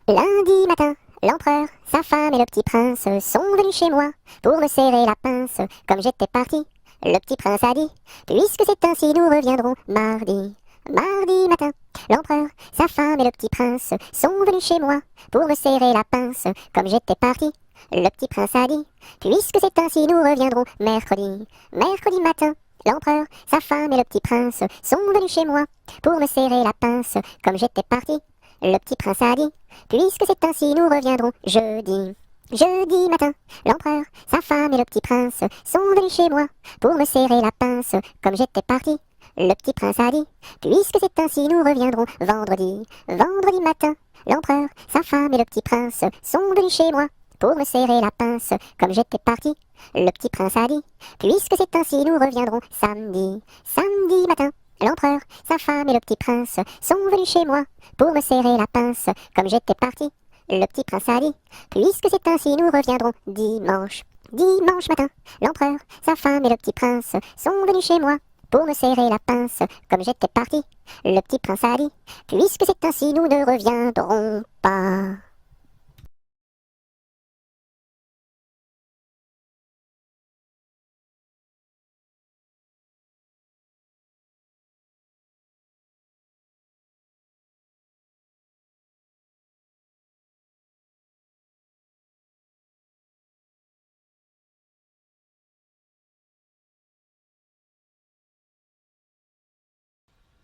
Lundi matin, l'empereur, sa femme et le petit prince sont venus chez moi pour me serrer la pince comme j'étais parti. Le petit prince a dit, puisque c'est ainsi, nous reviendrons mardi. Mardi matin, l'empereur, sa femme et le petit prince sont venus chez moi pour me serrer la pince comme j'étais parti. Le petit prince a dit, puisque c'est ainsi, nous reviendrons mercredi. Mercredi matin, l'empereur, sa femme et le petit prince sont venus chez moi pour me serrer la pince comme j'étais parti. Le petit prince a dit, puisque c'est ainsi, nous reviendrons jeudi. Jeudi matin, l'empereur, sa femme et le petit prince sont venus chez moi pour me serrer la pince comme j'étais parti. Le petit prince a dit, puisque c'est ainsi, nous reviendrons vendredi. Vendredi matin, l'empereur, sa femme et le petit prince sont venus chez moi pour me serrer la pince comme j'étais parti. Le petit prince a dit, puisque c'est ainsi, nous reviendrons samedi. Samedi matin, l'empereur, sa femme et le petit prince sont venus chez moi pour me serrer la pince comme j'étais parti. Le petit prince a dit, puisque c'est ainsi, nous reviendrons dimanche. Dimanche matin, l'empereur, sa femme et le petit prince sont venus chez moi pour me serrer la pince comme j'étais parti. Le petit prince a dit, puisque c'est ainsi, nous ne reviendrons pas.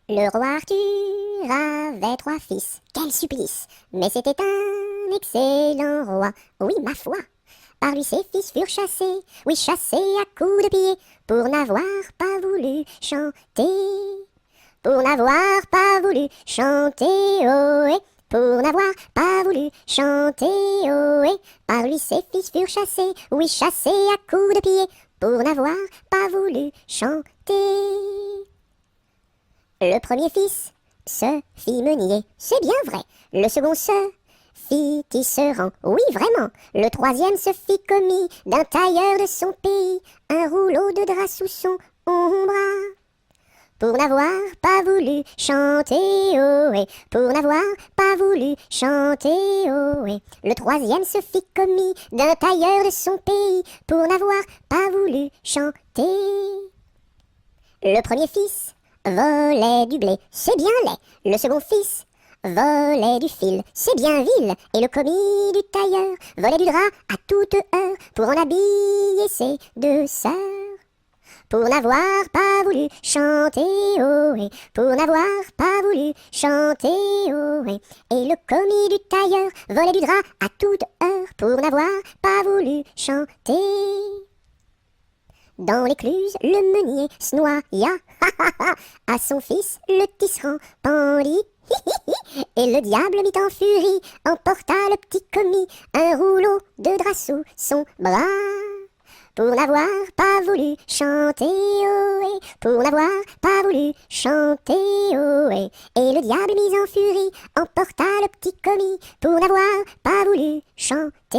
Le roi Arthur avait 3 fils. Quel supplice! Mais c'était un excellent roi. Oui, ma foi. Par lui ses fils furent chassés, oui chassés à coups de pied, pour n'avoir pas voulu chanter. Pour n'avoir pas voulu chanter, ohé. Pour n'avoir pas voulu chanter, ohé. Par lui ses fils furent chassés, oui chassés à coups de pied, pour n'avoir pas voulu chanter. Le premier fils se fit meunier, c'est bien vrai. Le second se fit tisserand, oui vraiment. Le troisième se fit commis d'un tailleur de son pays, un rouleau de drap sous son bras. Pour n'avoir pas voulu chanter, ohé, pour n'avoir pas voulu chanter, ohé. Le troisième se fit commis d'un tailleur de son pays, pour n'avoir pas voulu chanter. Le premier fils volait du blé, c'est bien laid. Le second fils volait du fil, c'est bien vil. Et le commis du tailleur volait du drap à toute heure pour en habiller ses 2 sœurs. Pour n'avoir pas voulu chanter, ohé, pour n'avoir pas voulu chanter, ohé. Et le commis du tailleur volait du drap à toute heure pour n'avoir pas voulu chanter. Dans l'écluse, le meunier se noya, à son fils le tisserand pendit, et le diable mit en furie, emporta le petit commis, un rouleau de drap sous son bras. Pour n'avoir pas voulu chanter, ohé, pour n'avoir pas voulu chanter, ohé. Et le diable mis en furie, emporta le petit commis, pour n'avoir pas voulu chanter.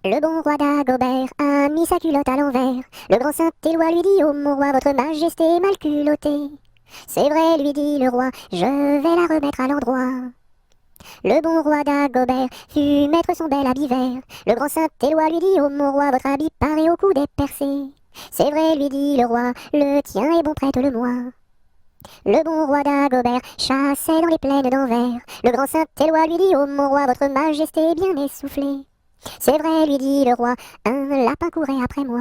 Le bon roi d'Agobert a mis sa culotte à l'envers. Le grand Saint-Éloi lui dit, ô mon roi, votre majesté est mal culottée. C'est vrai, lui dit le roi, je vais la remettre à l'endroit. Le bon roi d'Agobert fut mettre son bel habit vert. Le grand Saint-Éloi lui dit, ô mon roi, votre habit paraît au cou des percés. C'est vrai, lui dit le roi, le tien est bon, prête-le-moi. Le bon roi d'Agobert chassait dans les plaines d'Anvers. Le grand Saint-Éloi lui dit, ô mon roi, votre majesté est bien essoufflée. C'est vrai, lui dit le roi, un lapin courait après moi.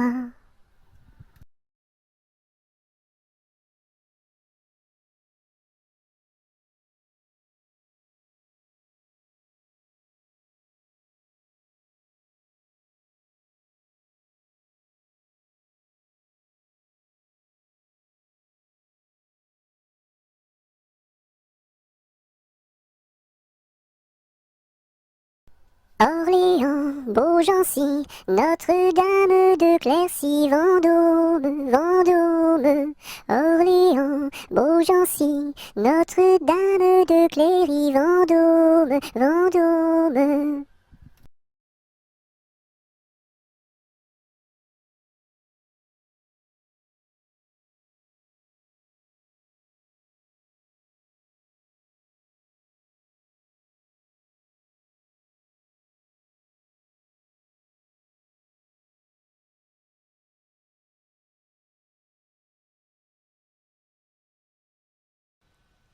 Orléans, Beaugency, Notre-Dame de Clercy, Vendôme, Vendôme. Orléans, Beaugency, Notre-Dame de Cléry, Vendôme, Vendôme.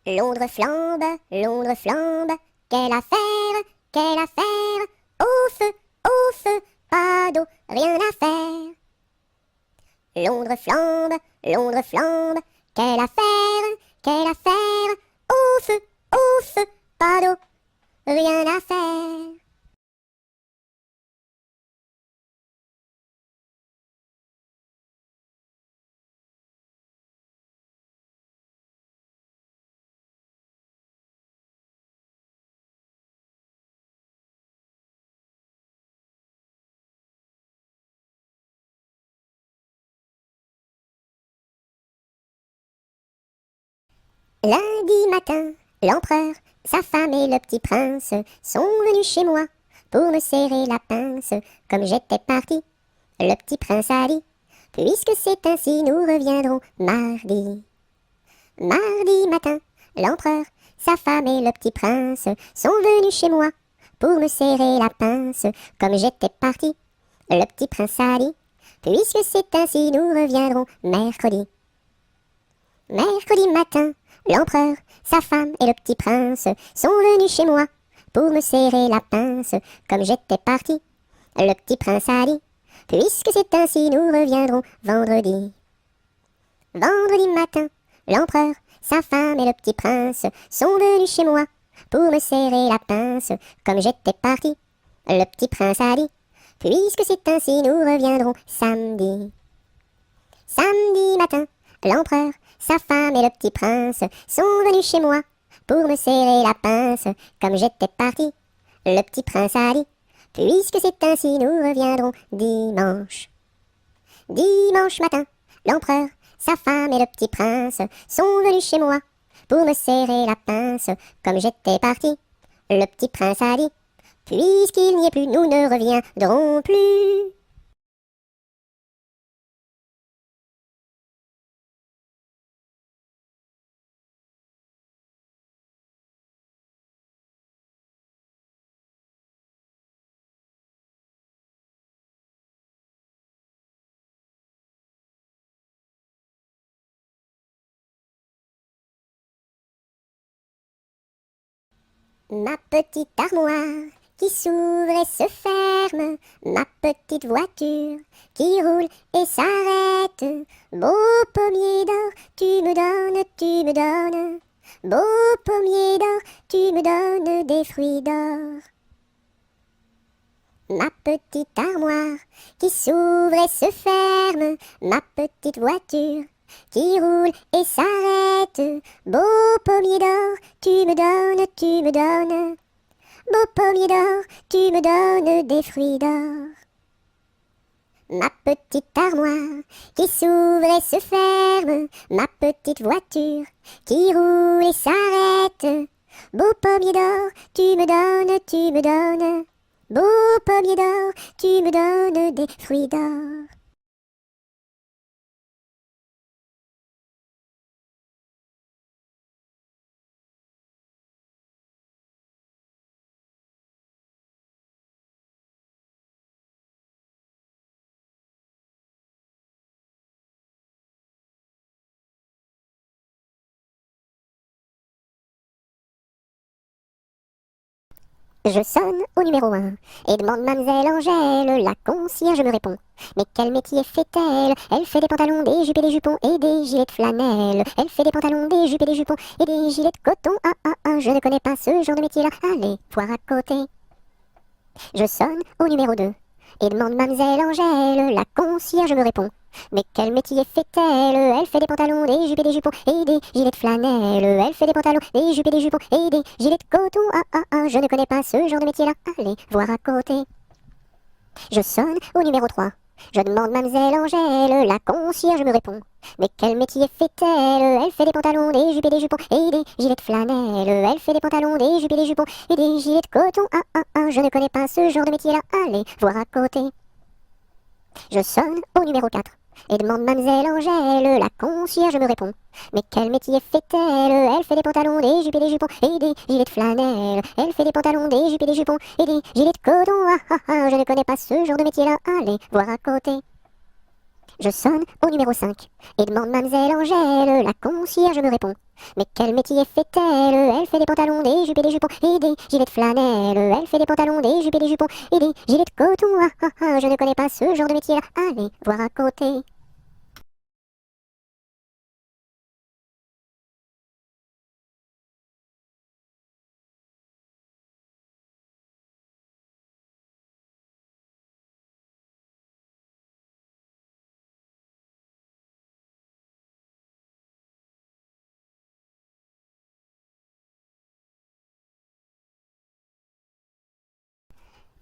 Londres flambe, quelle affaire, au feu, pas d'eau, rien à faire. Londres flambe, quelle affaire, au feu, pas d'eau, rien à faire. Lundi matin, l'empereur, sa femme et le petit prince sont venus chez moi pour me serrer la pince. Comme j'étais parti, le petit prince a dit, puisque c'est ainsi, nous reviendrons mardi. Mardi matin, l'empereur, sa femme et le petit prince sont venus chez moi pour me serrer la pince. Comme j'étais parti, le petit prince a dit, puisque c'est ainsi, nous reviendrons mercredi. Mercredi matin, l'empereur, sa femme et le petit prince sont venus chez moi pour me serrer la pince. Comme j'étais parti, le petit prince a dit, puisque c'est ainsi, nous reviendrons vendredi. Vendredi matin, l'empereur, sa femme et le petit prince sont venus chez moi pour me serrer la pince. Comme j'étais parti, le petit prince a dit, puisque c'est ainsi, nous reviendrons samedi. Samedi matin, l'empereur, sa femme et le petit prince sont venus chez moi pour me serrer la pince. Comme j'étais parti, le petit prince a dit, puisque c'est ainsi, nous reviendrons dimanche. Dimanche matin, l'empereur, sa femme et le petit prince sont venus chez moi pour me serrer la pince. Comme j'étais parti, le petit prince a dit, puisqu'il n'y est plus, nous ne reviendrons plus. Ma petite armoire qui s'ouvre et se ferme, ma petite voiture qui roule et s'arrête. Beau pommier d'or, tu me donnes. Beau pommier d'or, tu me donnes des fruits d'or. Ma petite armoire qui s'ouvre et se ferme, ma petite voiture qui roule et s'arrête. Beau pommier d'or, tu me donnes. Beau pommier d'or, tu me donnes des fruits d'or. Ma petite armoire qui s'ouvre et se ferme, ma petite voiture qui roule et s'arrête. Beau pommier d'or, tu me donnes. Beau pommier d'or, tu me donnes des fruits d'or. Je sonne au numéro 1 et demande mademoiselle Angèle. La concierge me répond. Mais quel métier fait-elle? Elle fait des pantalons, des jupes et des jupons et des gilets de flanelle. Elle fait des pantalons, des jupes et des jupons et des gilets de coton. Je ne connais pas ce genre de métier-là. Allez, voir à côté. Je sonne au numéro 2 Et demande mademoiselle Angèle, la concierge me répond. Mais quel métier fait-elle? Elle fait des pantalons, des jupes et des jupons et des gilets de flanelle. Elle fait des pantalons, des jupes et des jupons et des gilets de coton. Ah ah ah, je ne connais pas ce genre de métier-là. Allez voir à côté. Je sonne au numéro 3. Je demande mademoiselle Angèle, la concierge me répond. Mais quel métier fait-elle? Elle fait des pantalons, des jupes et des jupons et des gilets de flanelle. Elle fait des pantalons, des jupes et des jupons et des gilets de coton. Ah ah ah, je ne connais pas ce genre de métier-là. Allez voir à côté. Je sonne au numéro 4 et demande mademoiselle Angèle, la concierge me répond. Mais quel métier fait-elle? Elle fait des pantalons, des jupes et des jupons et des gilets de flanelle. Elle fait des pantalons, des jupes et des jupons et des gilets de coton. Ah ah ah, je ne connais pas ce genre de métier-là. Allez voir à côté. Je sonne au numéro 5 et demande mademoiselle Angèle, la concierge me répond. Mais quel métier fait-elle? Elle fait des pantalons, des jupes et des jupons et des gilets de flanelle. Elle fait des pantalons, des jupes et des jupons et des gilets de coton. Ah ah ah, je ne connais pas ce genre de métier-là. Allez voir à côté.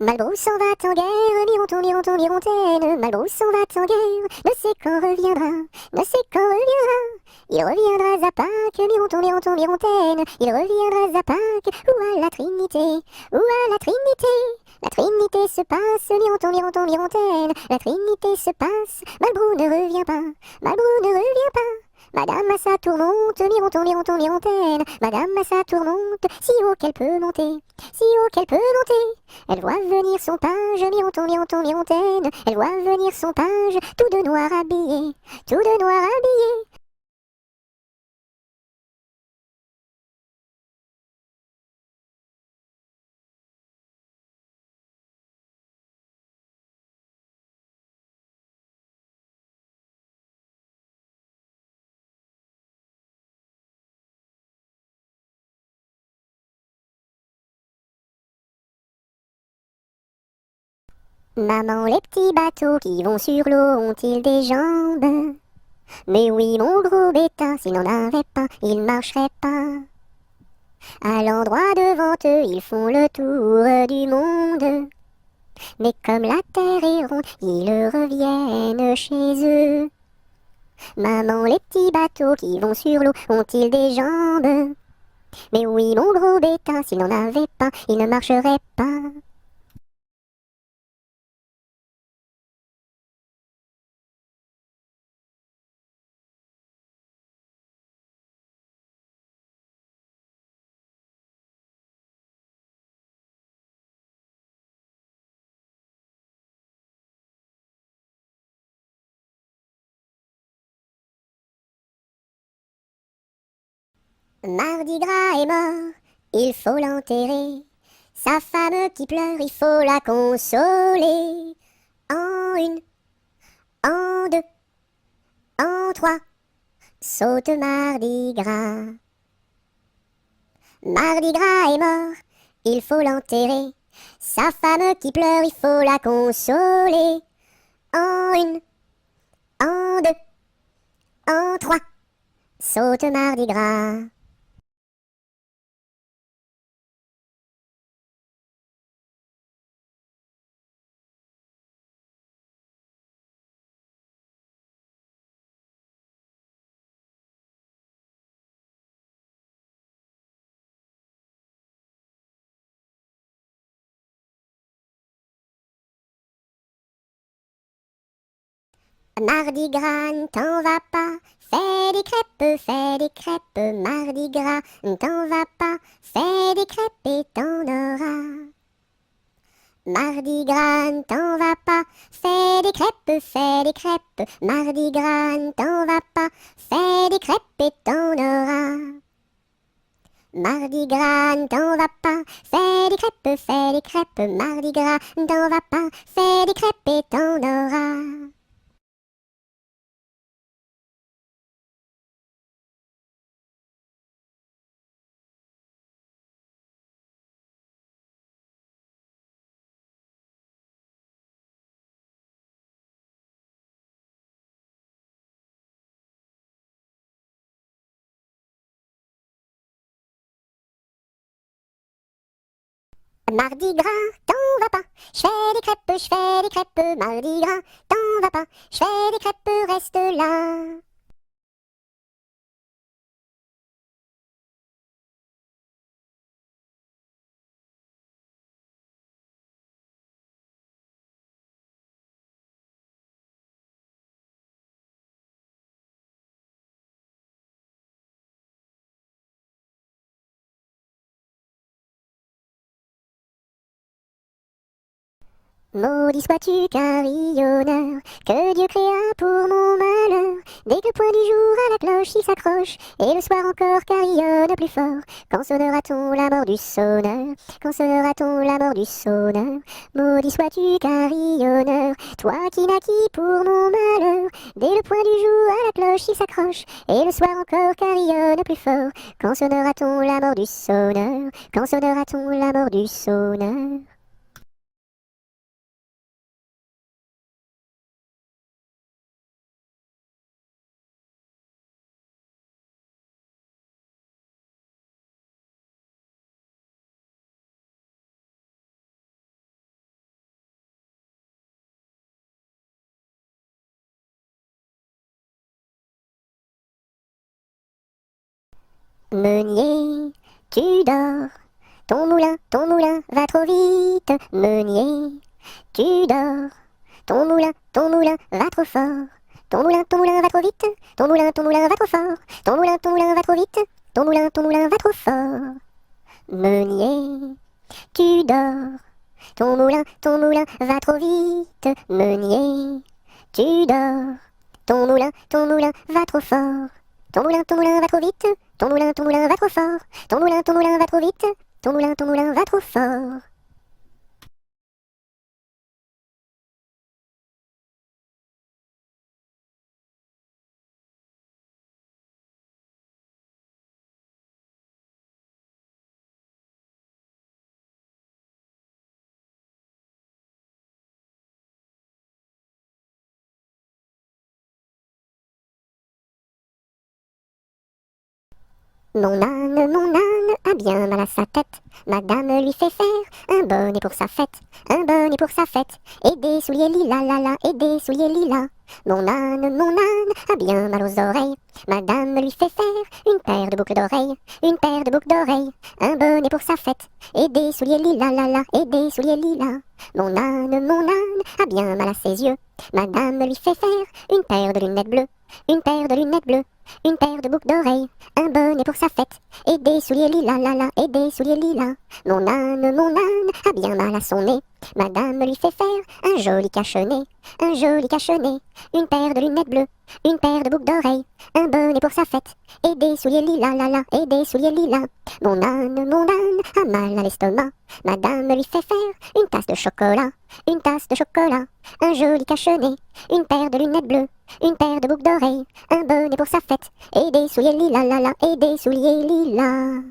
Malbrousse s'en va en guerre, Mironton, Mironton, Mirontaine. Malbrousse s'en va en guerre, ne sait quand reviendra, ne sait quand reviendra. Il reviendra à Pâques, Mironton, Mironton, Mirontaine. Il reviendra à Pâques, ou à la Trinité, ou à la Trinité. La Trinité se passe, Mironton, Mironton, Mirontaine. La Trinité se passe, Malbrou ne revient pas, Malbrou ne revient pas. Madame à sa tourmente, Mironton, Mironton, Mirontaine. Madame à sa tourmente, si haut qu'elle peut monter, si haut qu'elle peut monter. Elle voit venir son page, Mironton, Mironton, Mirontaine. Elle voit venir son page, tout de noir habillé, tout de noir habillé. Maman, les petits bateaux qui vont sur l'eau ont-ils des jambes? Mais oui, mon gros bêta, s'il n'en avait pas, il ne marcherait pas. À l'endroit devant eux, ils font le tour du monde. Mais comme la terre est ronde, ils reviennent chez eux. Maman, les petits bateaux qui vont sur l'eau ont-ils des jambes? Mais oui, mon gros bêta, s'il n'en avait pas, il ne marcherait pas. Mardi Gras est mort, il faut l'enterrer. Sa femme qui pleure, il faut la consoler. En une, en deux, en trois, saute Mardi Gras. Mardi Gras est mort, il faut l'enterrer. Sa femme qui pleure, il faut la consoler. En une, en deux, en trois, saute Mardi Gras. Mardi Gras, ne t'en va pas, fais des crêpes, Mardi Gras, ne t'en va pas, fais des crêpes et t'en auras. Mardi Gras, ne t'en va pas, fais des crêpes, Mardi Gras, ne t'en va pas, fais des crêpes et t'en auras. Mardi Gras, ne t'en va pas, fais des crêpes, Mardi Gras, ne t'en va pas, fais des crêpes et t'en auras. Mardi gras, t'en vas pas. Je fais des crêpes, mardi gras, t'en vas pas. Je fais des crêpes, reste là. Maudit sois-tu, carillonneur, que Dieu créa pour mon malheur. Dès que le point du jour à la cloche il s'accroche, et le soir encore carillonne plus fort. Quand sonnera-t-on la mort du sonneur? Quand sonnera-t-on la mort du sonneur? Maudit sois-tu, carillonneur, toi qui naquis pour mon malheur. Dès le point du jour à la cloche il s'accroche, et le soir encore carillonne plus fort. Quand sonnera-t-on la mort du sonneur? Quand sonnera-t-on la mort du sonneur? Meunier, tu dors, ton moulin va trop vite. Meunier, tu dors, ton moulin va trop fort. Ton moulin va trop vite. Ton moulin va trop fort. Ton moulin va trop vite. Ton moulin va trop fort. Meunier, tu dors, ton moulin va trop vite. Meunier, tu dors, ton moulin va trop fort. Ton moulin va trop vite. Ton moulin va trop fort. Ton moulin va trop vite. Ton moulin va trop fort. Mon âne a bien mal à sa tête. Madame lui fait faire un bonnet pour sa fête, un bonnet pour sa fête, et des souliers lilas, la la, et des souliers lilas. Mon âne a bien mal aux oreilles. Madame lui fait faire une paire de boucles d'oreilles, une paire de boucles d'oreilles, un bonnet pour sa fête, et des souliers lilas, la la, et des souliers lilas. Mon âne a bien mal à ses yeux. Madame lui fait faire une paire de lunettes bleues, une paire de lunettes bleues, une paire de boucles d'oreilles, un bonnet pour sa fête, et des souliers lilas, la la, et des souliers lilas. Mon âne a bien mal à son nez. Madame lui fait faire un joli cache-nez, un joli cache-nez, une paire de lunettes bleues, une paire de boucles d'oreilles, un bonnet pour sa fête, et des souliers lilas, la la, et des souliers lilas. Mon âne a mal à l'estomac. Madame lui fait faire une tasse de chocolat, une tasse de chocolat, un joli cache-nez, une paire de lunettes bleues, une paire de boucles d'oreilles, un bonnet pour sa fête, et des souliers lilas, la la, et des souliers lilas.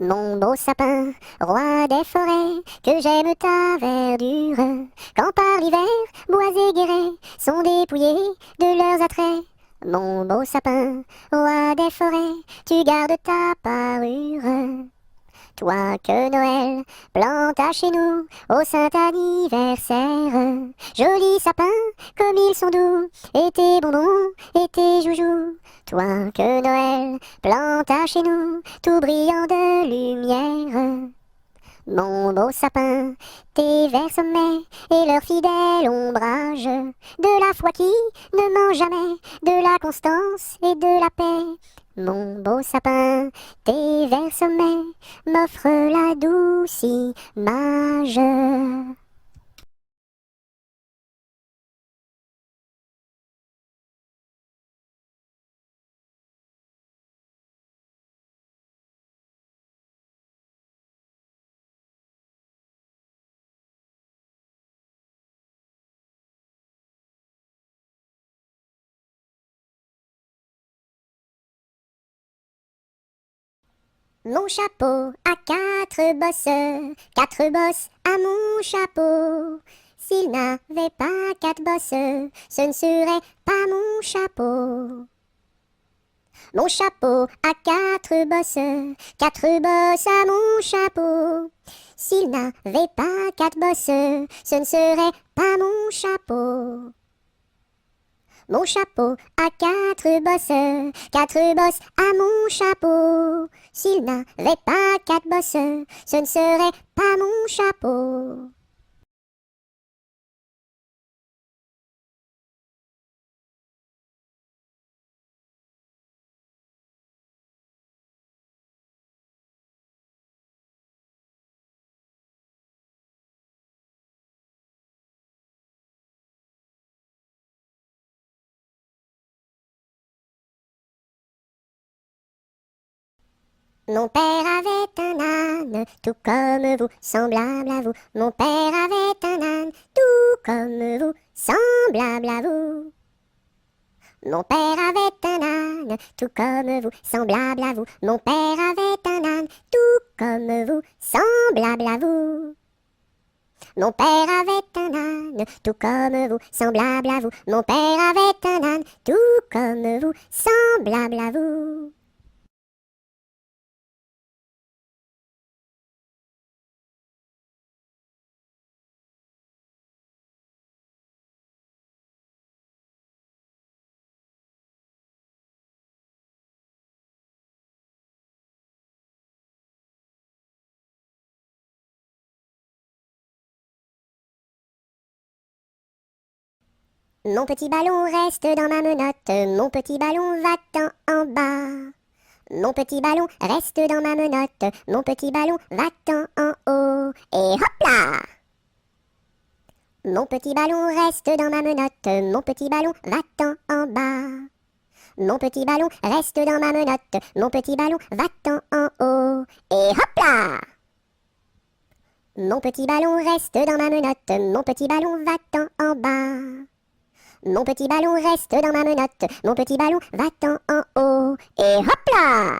Mon beau sapin, roi des forêts, que j'aime ta verdure, quand par l'hiver, bois et guérets sont dépouillés de leurs attraits. Mon beau sapin, roi des forêts, tu gardes ta parure. Toi que Noël planta chez nous au saint anniversaire. Joli sapin, comme ils sont doux, et tes bonbons, et tes joujoux. Toi que Noël planta chez nous, tout brillant de lumière. Mon beau sapin, tes verts sommets et leur fidèle ombrage, de la foi qui ne ment jamais, de la constance et de la paix. Mon beau sapin, tes verts sommets m'offrent la douce image. Mon chapeau a quatre bosses à mon chapeau. S'il n'avait pas quatre bosses, ce ne serait pas mon chapeau. Mon chapeau a quatre bosses à mon chapeau. S'il n'avait pas quatre bosses, ce ne serait pas mon chapeau. Mon chapeau a quatre bosses à mon chapeau. S'il n'avait pas quatre bosses, ce ne serait pas mon chapeau. Mon père avait un âne, tout comme vous, semblable à vous. Mon père avait un âne, tout comme vous, semblable à vous. Mon père avait un âne, tout comme vous, semblable à vous. Mon père avait un âne, tout comme vous, semblable à vous. Mon père avait un âne, tout comme vous, semblable à vous. Mon père avait un âne, tout comme vous, semblable à vous. Mon petit ballon reste dans ma menotte, mon petit ballon va-t'en en bas. Mon petit ballon reste dans ma menotte, mon petit ballon va-t'en en haut. Et hop là! Mon petit ballon reste dans ma menotte, mon petit ballon va-t'en en bas. Mon petit ballon reste dans ma menotte, mon petit ballon va-t'en en haut. Et hop là! Mon petit ballon reste dans ma menotte, mon petit ballon va-t'en en bas. Mon petit ballon reste dans ma menotte, mon petit ballon va-t'en en haut. Et hop là!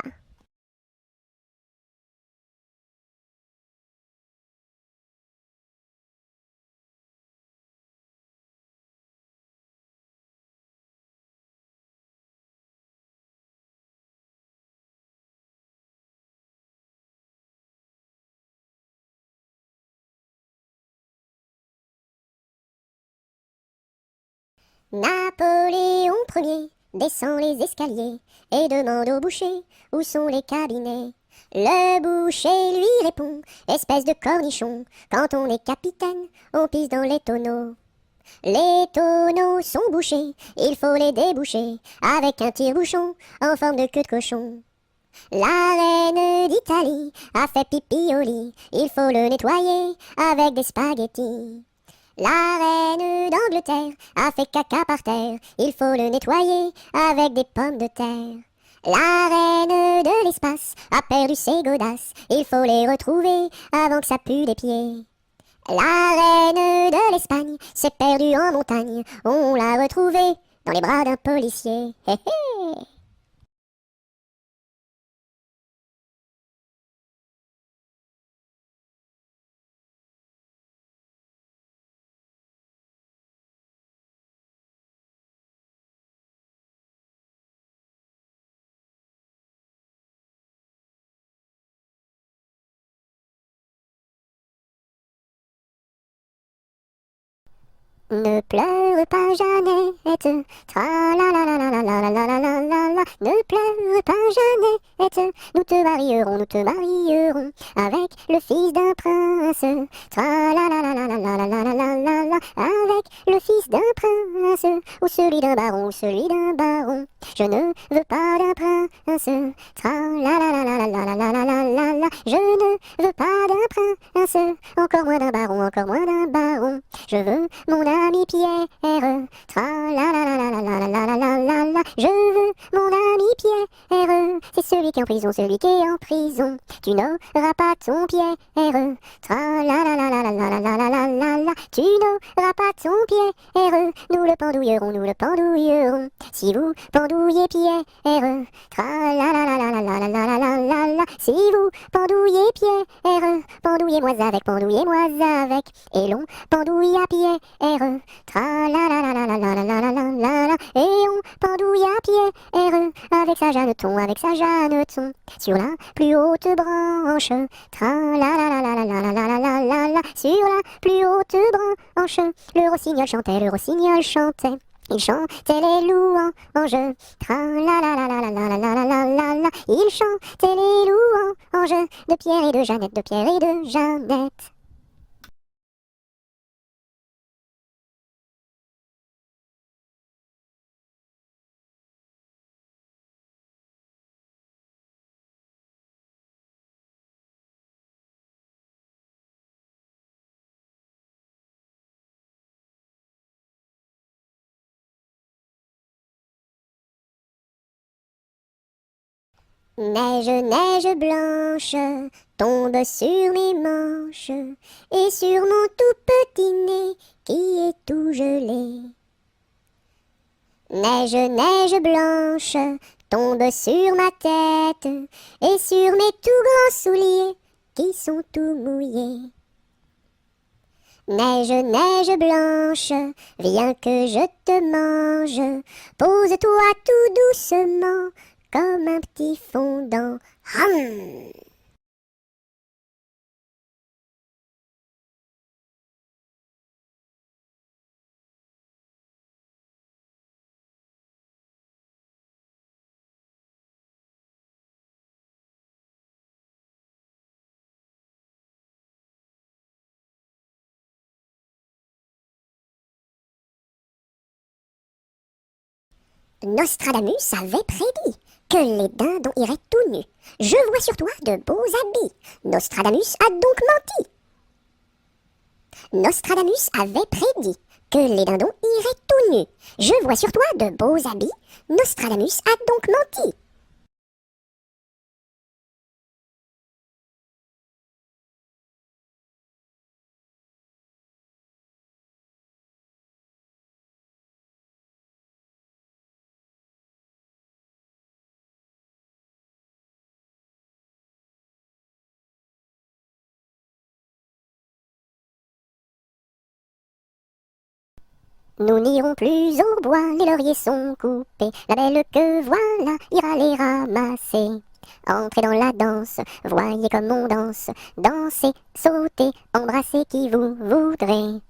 Napoléon Ier descend les escaliers et demande au boucher où sont les cabinets. Le boucher lui répond, espèce de cornichon, quand on est capitaine, on pisse dans les tonneaux. Les tonneaux sont bouchés, il faut les déboucher avec un tire-bouchon en forme de queue de cochon. La reine d'Italie a fait pipi au lit, il faut le nettoyer avec des spaghettis. La reine d'Angleterre a fait caca par terre, il faut le nettoyer avec des pommes de terre. La reine de l'espace a perdu ses godasses, il faut les retrouver avant que ça pue des pieds. La reine de l'Espagne s'est perdue en montagne, on l'a retrouvée dans les bras d'un policier. Hé hé. Ne pleure pas Jeannette, tra la la la la la la la la la la la la. Ne pleure pas Jeannette, nous te marierons avec le fils d'un prince. Tra la la la la la la la la la la la la. Avec le fils d'un prince, ou celui d'un baron, ou celui d'un baron. Je ne veux pas d'un prince. Tra la la la la la la la la la la la. Je ne veux pas d'un prince, encore moins d'un baron, encore moins d'un baron. Je veux mon ami Pierre, tra la la la la la la la la la la la. Je veux mon ami Pierre, c'est celui qui est en prison, celui qui est en prison. Tu n'auras pas ton Pierre, tra la la la la la la la la la la la. Tu n'auras pas ton Pierre, nous le pendouillerons, nous le pendouillerons. Si vous pendouillez Pierre, tra la la la la la la la la la la la. Si vous pendouillez Pierre, pendouillez-moi avec, et l'on pendouille à Pierre, tra la la la la la la la la la la la, et on pendouille à Pierre, avec sa Jeanneton, sur la plus haute branche, tra la la la la la la la la la la la, sur la plus haute branche, le rossignol chantait. Il chantait les louanges, tra la la la la la la la la la la la. Il chantait les louanges de Pierre et de Jeannette, de Pierre et de Jeannette. Neige, neige blanche, tombe sur mes manches et sur mon tout petit nez qui est tout gelé. Neige, neige blanche, tombe sur ma tête et sur mes tout grands souliers qui sont tout mouillés. Neige, neige blanche, viens que je te mange, pose-toi tout doucement comme un petit fondant. Hum. Nostradamus avait prédit que les dindons iraient tout nus. Je vois sur toi de beaux habits. Nostradamus a donc menti. Nostradamus avait prédit que les dindons iraient tout nus. Je vois sur toi de beaux habits. Nostradamus a donc menti. Nous n'irons plus au bois, les lauriers sont coupés. La belle que voilà ira les ramasser. Entrez dans la danse, voyez comme on danse. Dansez, sautez, embrassez qui vous voudrez.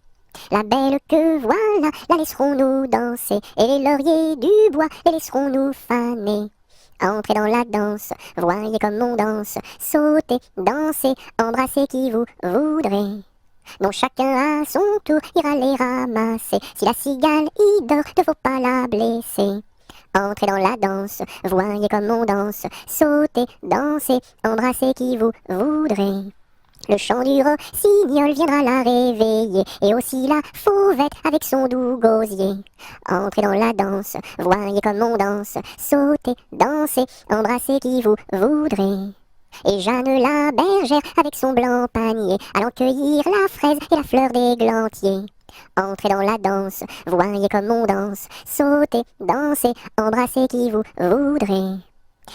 La belle que voilà, la laisserons-nous danser. Et les lauriers du bois, les laisserons-nous faner. Entrez dans la danse, voyez comme on danse. Sautez, dansez, embrassez qui vous voudrez. Bon, chacun à son tour ira les ramasser. Si la cigale y dort, ne faut pas la blesser. Entrez dans la danse, voyez comme on danse. Sautez, dansez, embrassez qui vous voudrez. Le chant du rossignol viendra la réveiller, et aussi la fauvette avec son doux gosier. Entrez dans la danse, voyez comme on danse. Sautez, dansez, embrassez qui vous voudrez. Et Jeanne la bergère avec son blanc panier, allant cueillir la fraise et la fleur d'églantier. Entrez dans la danse, voyez comme on danse. Sautez, dansez, embrassez qui vous voudrez.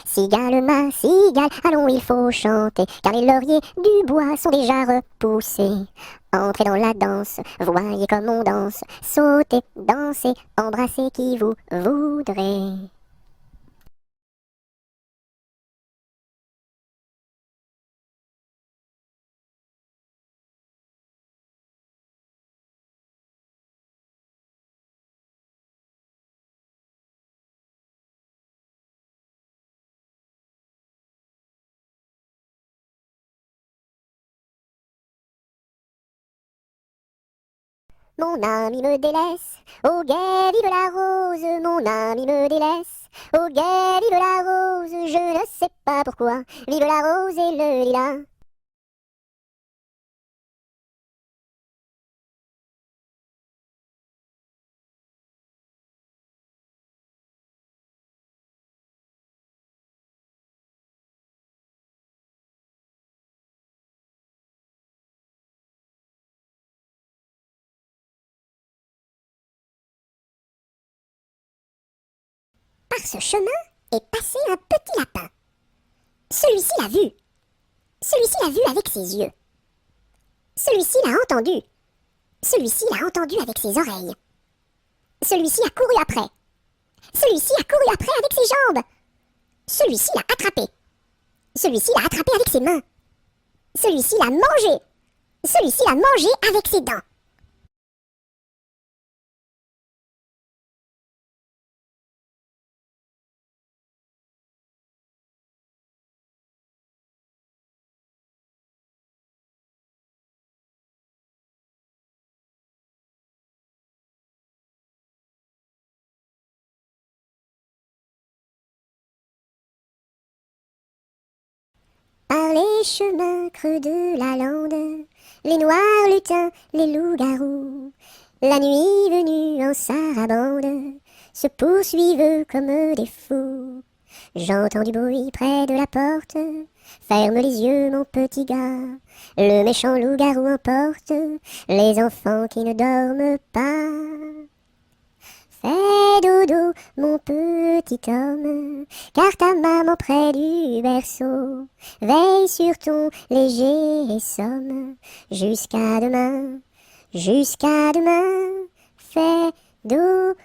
Cigale, ma cigale, allons, il faut chanter, car les lauriers du bois sont déjà repoussés. Entrez dans la danse, voyez comme on danse. Sautez, dansez, embrassez qui vous voudrez. Mon ami me délaisse, au guet vive la rose, mon ami me délaisse, au guet vive la rose, je ne sais pas pourquoi, vive la rose et le lilas. Par ce chemin est passé un petit lapin. Celui-ci l'a vu Celui-ci l'a vu avec ses yeux. Celui-ci l'a entendu. Celui-ci l'a entendu avec ses oreilles. Celui-ci a couru après. Celui-ci a couru après avec ses jambes. Celui-ci l'a attrapé. Celui-ci l'a attrapé avec ses mains. Celui-ci l'a mangé. Celui-ci l'a mangé avec ses dents. Par les chemins creux de la lande, les noirs lutins, les loups-garous, la nuit venue en sarabande, se poursuivent comme des fous. J'entends du bruit près de la porte, ferme les yeux mon petit gars, le méchant loup-garou emporte les enfants qui ne dorment pas. Fais dodo, mon petit homme, car ta maman près du berceau veille sur ton léger somme. Jusqu'à demain, jusqu'à demain, fais dodo.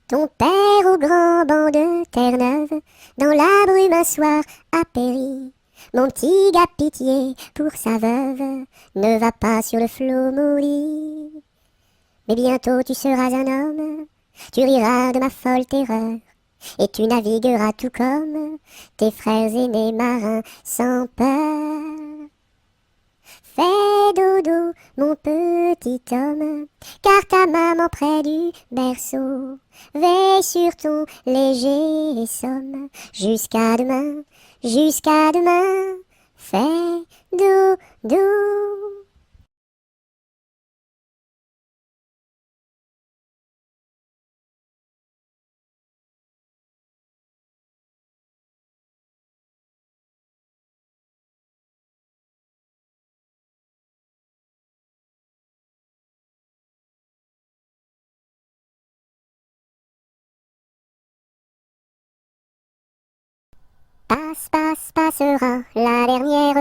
Ton père au grand banc de Terre-Neuve, dans la brume un soir a péri. Mon petit gars pitié pour sa veuve, ne va pas sur le flot maudit. Mais bientôt tu seras un homme, tu riras de ma folle terreur, et tu navigueras tout comme tes frères aînés marins sans peur. Fais dodo, mon petit homme, car ta maman près du berceau veille sur ton léger somme. Jusqu'à demain, fais dodo. Passe, passe, passera, la dernière,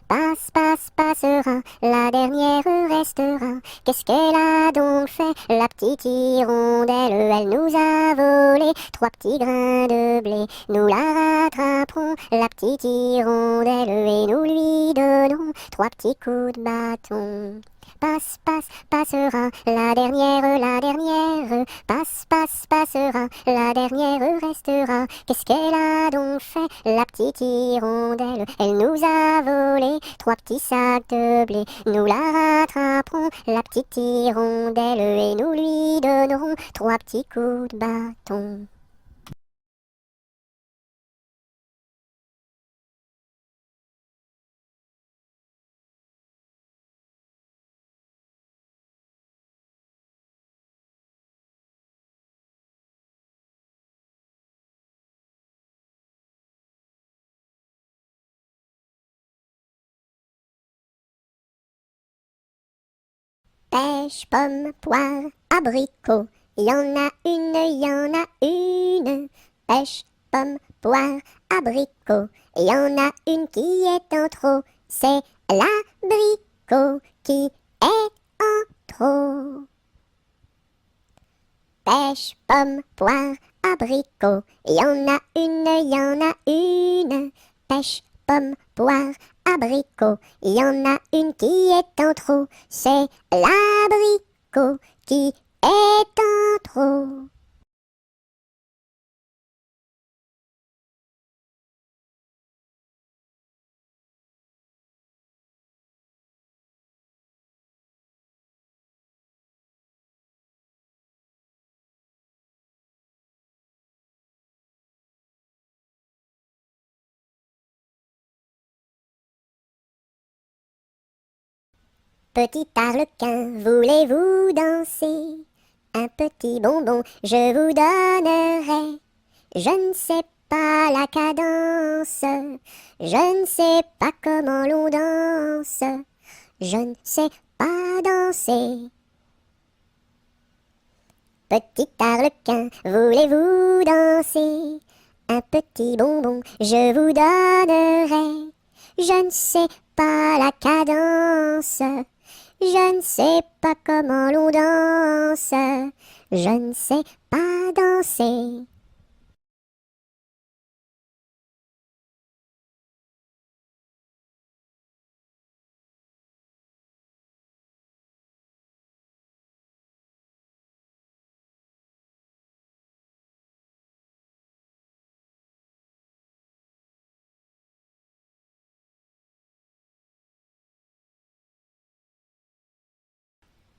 passe, passe, passera, la dernière restera. Qu'est-ce qu'elle a donc fait, la petite hirondelle? Elle nous a volé 3 petits grains de blé. Nous la rattraperons, la petite hirondelle, et nous lui donnerons 3 petits coups de bâton. Passe, passe, passera, la dernière, passe, passe, passera, la dernière restera. Qu'est-ce qu'elle a donc fait, la petite hirondelle? Elle nous a volé 3 petits sacs de blé. Nous la rattraperons, la petite hirondelle, et nous lui donnerons 3 petits coups de bâton. Pêche, pomme, poire, abricot, y en a une, y en a une. Pêche, pomme, poire, abricot, y en a une qui est en trop. C'est l'abricot qui est en trop. Pêche, pomme, poire, abricot, y en a une, y en a une. Pêche, pomme, poire, abricot, y en a une qui est en trop. C'est l'abricot qui est en trop. Petit arlequin, voulez-vous danser? Un petit bonbon, je vous donnerai. Je ne sais pas la cadence, je ne sais pas comment l'on danse, je ne sais pas danser. Petit arlequin, voulez-vous danser? un petit bonbon, je vous donnerai. Je ne sais pas la cadence, je ne sais pas comment l'on danse, je ne sais pas danser.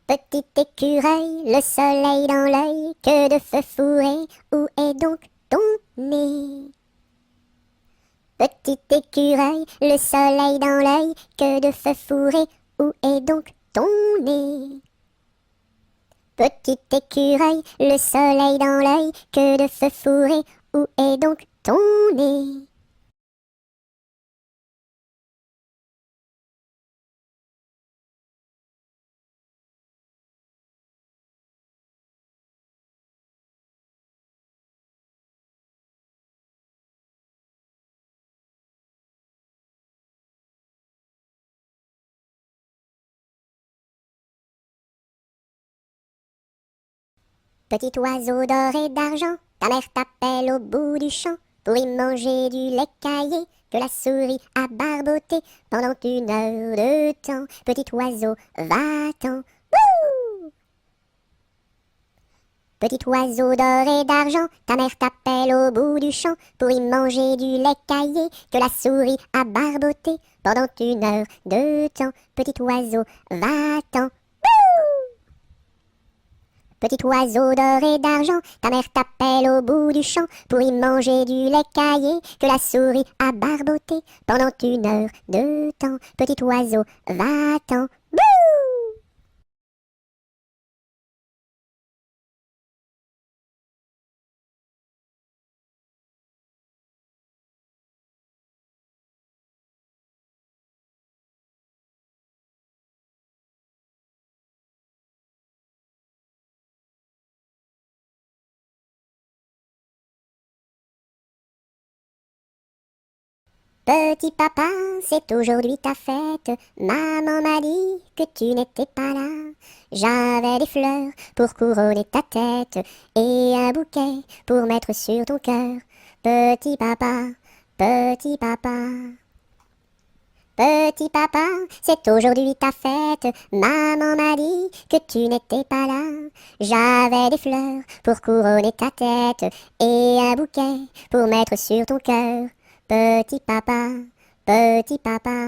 Petit écureuil, le soleil dans l'œil, que de feu fourré, où est donc ton nez? Petit écureuil, le soleil dans l'œil, que de feu fourré, où est donc ton nez? Petit écureuil, le soleil dans l'œil, que de feu fourré, où est donc ton nez? Petit oiseau d'or et d'argent, ta mère t'appelle au bout du champ pour y manger du lait caillé que la souris a barboté pendant 1 heure de temps. Petit oiseau, va-t'en. Wouh! Petit oiseau d'or et d'argent, ta mère t'appelle au bout du champ pour y manger du lait caillé que la souris a barboté pendant 1 heure de temps. Petit oiseau, va-t'en. Petit oiseau d'or et d'argent, ta mère t'appelle au bout du champ pour y manger du lait caillé que la souris a barboté pendant 1 heure de temps. Petit oiseau, va-t'en. Bouh! Petit papa, c'est aujourd'hui ta fête. Maman m'a dit que tu n'étais pas là. J'avais des fleurs pour couronner ta tête et un bouquet pour mettre sur ton cœur. Petit papa, petit papa. Petit papa, c'est aujourd'hui ta fête. Maman m'a dit que tu n'étais pas là. J'avais des fleurs pour couronner ta tête et un bouquet pour mettre sur ton cœur. Petit papa, petit papa.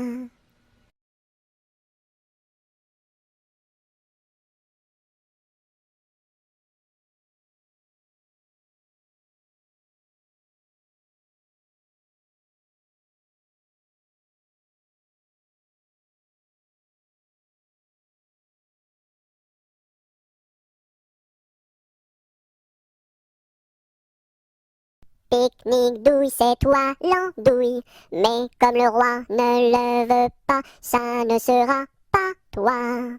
Pique-nique douille, c'est toi l'andouille. Mais comme le roi ne le veut pas, ça ne sera pas toi.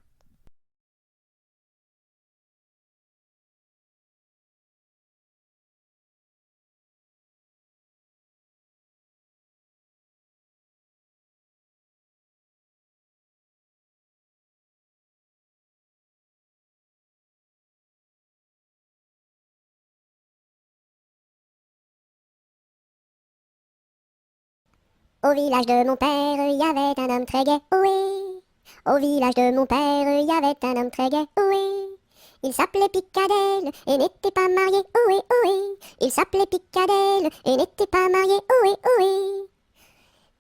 Au village de mon père, il y avait un homme très gai, oui. Au village de mon père, il y avait un homme très gai, oui. Il s'appelait Picadelle et n'était pas marié, oui, oui. Il s'appelait Picadelle et n'était pas marié, oui, oui.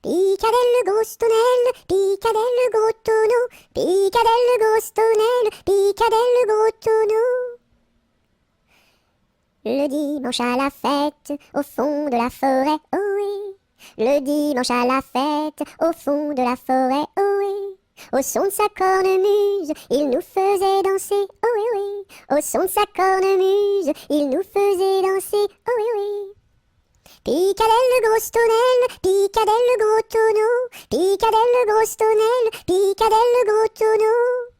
Picadelle le gros tonnelle, Picadelle le gros tonneau, Picadelle le gros tonnelle, Picadelle le gros tonneau. Le dimanche à la fête, au fond de la forêt, oh oui. Le dimanche à la fête, au fond de la forêt, oh oui. Au son de sa cornemuse, il nous faisait danser, oh oui, oui. Au son de sa cornemuse, il nous faisait danser, oh oui, oui. Picadelle le gros tonnelle, Picadelle le gros tonneau, Picadelle le gros tonnelle, Picadelle le gros tonneau.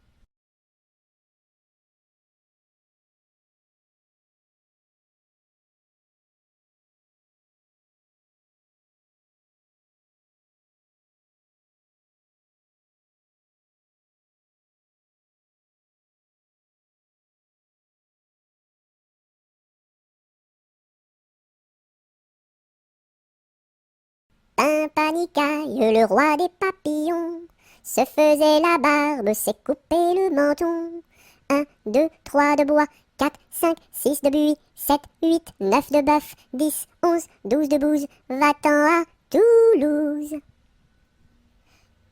Pimpanicaille, le roi des papillons, se faisait la barbe, s'est coupé le menton. 1, 2, 3 de bois, 4, 5, 6 de buis, 7, 8, 9 de bœuf, 10, 11, 12 de bouse, va-t'en à Toulouse.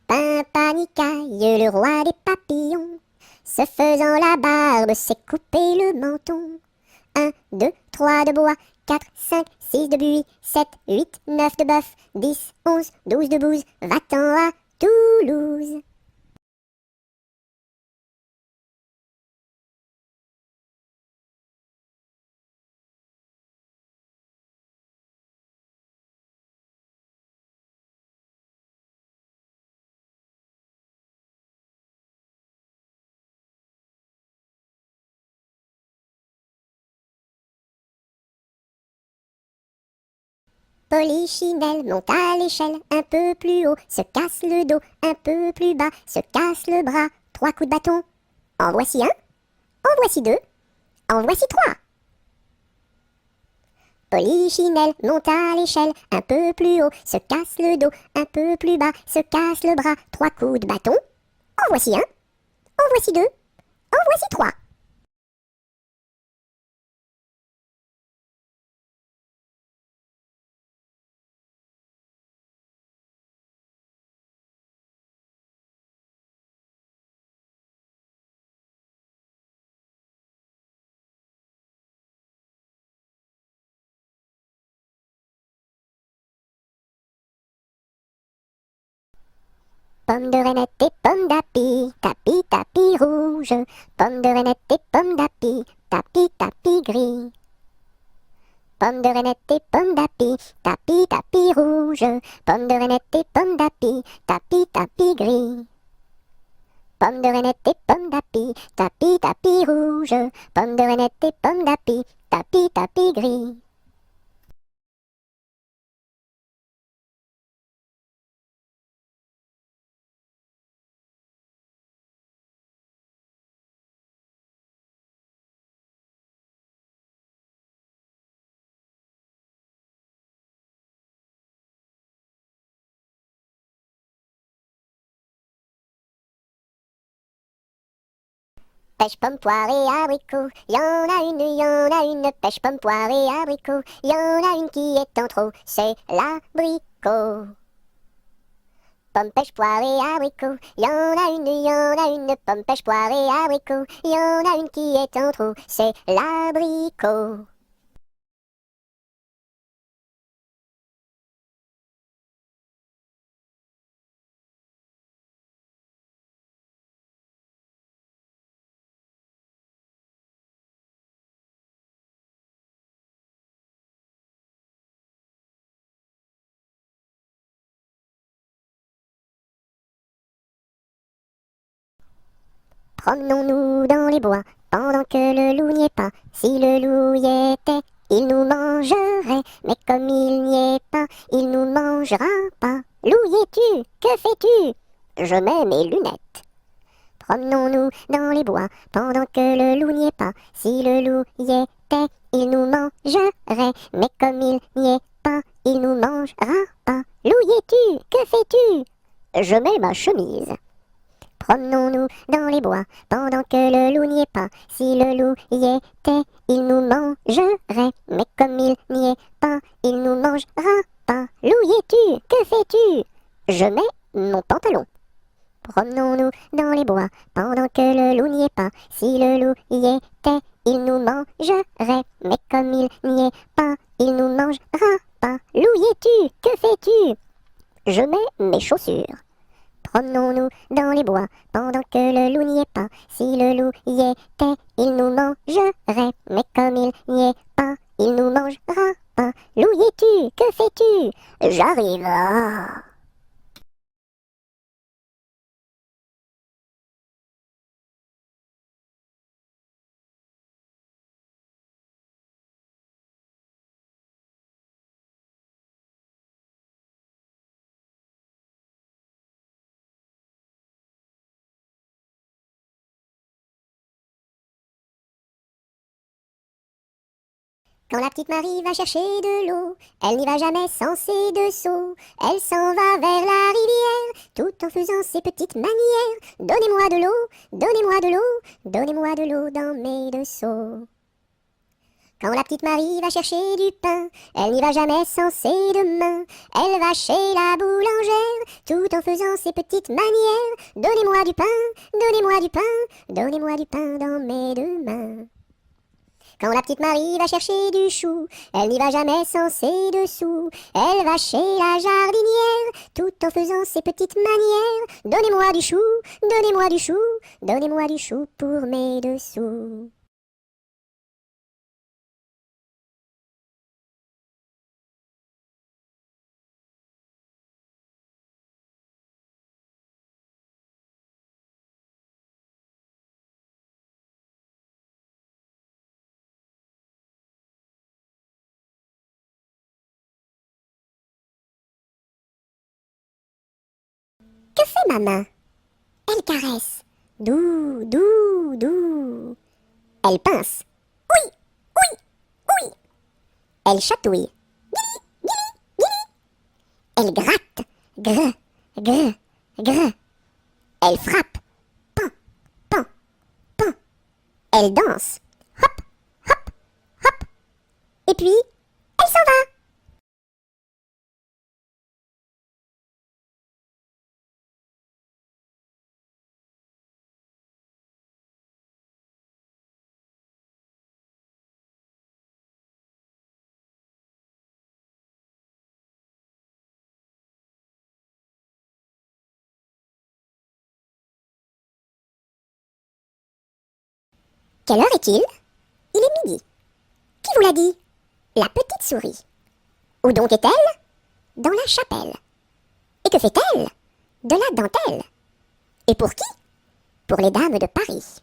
Pimpanicaille, le roi des papillons, se faisant la barbe, s'est coupé le menton. 1, 2, 3 de bois, 4, 5, 6 de buis, 7, 8, 9 de bœuf, 10, 11, 12 de bouse, va-t'en à Toulouse. Polichinelle monte à l'échelle, un peu plus haut, se casse le dos, un peu plus bas, se casse le bras, 3 coups de bâton. En voici un, en voici deux, en voici trois. Polichinelle monte à l'échelle, un peu plus haut, se casse le dos, un peu plus bas, se casse le bras, 3 coups de bâton. En voici un, en voici deux, en voici trois. Pomme de reinette et pomme d'api, tapis, tapis rouge. Pomme de reinette et pomme d'api, tapis, tapis gris. Pomme de reinette et pomme d'api, tapis, tapis rouge. Pomme de reinette et pomme d'api, tapis, tapis gris. Pomme de reinette et pomme d'api, tapis, tapis rouge. Pomme de reinette et pomme d'api, tapis, tapis gris. Pêche, pomme, poire et abricot, y en a une, y en a une. Pêche, pomme, poire et abricot, y en a une qui est en trop, c'est l'abricot. Pomme, pêche, poire et abricot, y en a une, y en a une. Pomme, pêche, poire et abricot, y en a une qui est en trop, c'est l'abricot. Promenons-nous dans les bois, pendant que le loup n'y est pas. Si le loup y était, il nous mangerait, mais comme il n'y est pas, il nous mangera pas. Loup y es-tu? Que fais-tu? Je mets mes lunettes. Promenons-nous dans les bois, pendant que le loup n'y est pas. Si le loup y était, il nous mangerait, mais comme il n'y est pas, il nous mangera pas. Loup y es-tu? Que fais-tu? Je mets ma chemise. Promenons-nous dans les bois, pendant que le loup n'y est pas. Si le loup y était, il nous mangerait, mais comme il n'y est pas, il nous mangera pas. Loup y es-tu? Que fais-tu? Je mets mon pantalon. Promenons-nous dans les bois, pendant que le loup n'y est pas. Si le loup y était, il nous mangerait, mais comme il n'y est pas, il nous mangera pas. Loup y es-tu? Que fais-tu? Je mets mes chaussures. Promenons-nous dans les bois, pendant que le loup n'y est pas. Si le loup y était, il nous mangerait, mais comme il n'y est pas, il nous mangera pas. Loup y es-tu? Que fais-tu? J'arrive. Ah. Quand la petite Marie va chercher de l'eau, elle n'y va jamais sans ses deux seaux. Elle s'en va vers la rivière, tout en faisant ses petites manières. Donnez-moi de l'eau, donnez-moi de l'eau, donnez-moi de l'eau dans mes deux seaux. Quand la petite Marie va chercher du pain, elle n'y va jamais sans ses deux mains. Elle va chez la boulangère, tout en faisant ses petites manières. Donnez-moi du pain, donnez-moi du pain, donnez-moi du pain dans mes deux mains. Quand la petite Marie va chercher du chou, elle n'y va jamais sans ses dessous. Elle va chez la jardinière, tout en faisant ses petites manières. Donnez-moi du chou, donnez-moi du chou, donnez-moi du chou pour mes dessous. Que fait ma main? Elle caresse. Doux, doux, doux. Elle pince. Oui, oui, oui. Elle chatouille. Elle gratte. Gre, gre, gre. Elle frappe. Pan, pan, pan. Elle danse. Hop, hop, hop. Et puis, elle s'en va. Quelle heure est-il? Il est midi. Qui vous l'a dit? La petite souris. Où donc est-elle? Dans la chapelle. Et que fait-elle? De la dentelle. Et pour qui? Pour les dames de Paris.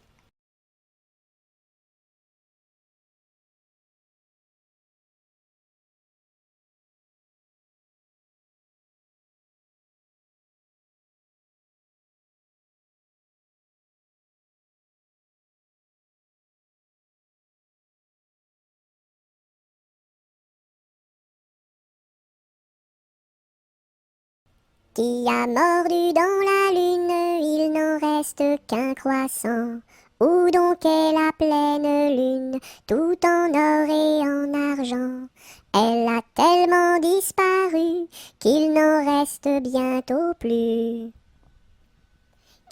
Qui a mordu dans la lune, il n'en reste qu'un croissant. Où donc est la pleine lune, tout en or et en argent? Elle a tellement disparu qu'il n'en reste bientôt plus.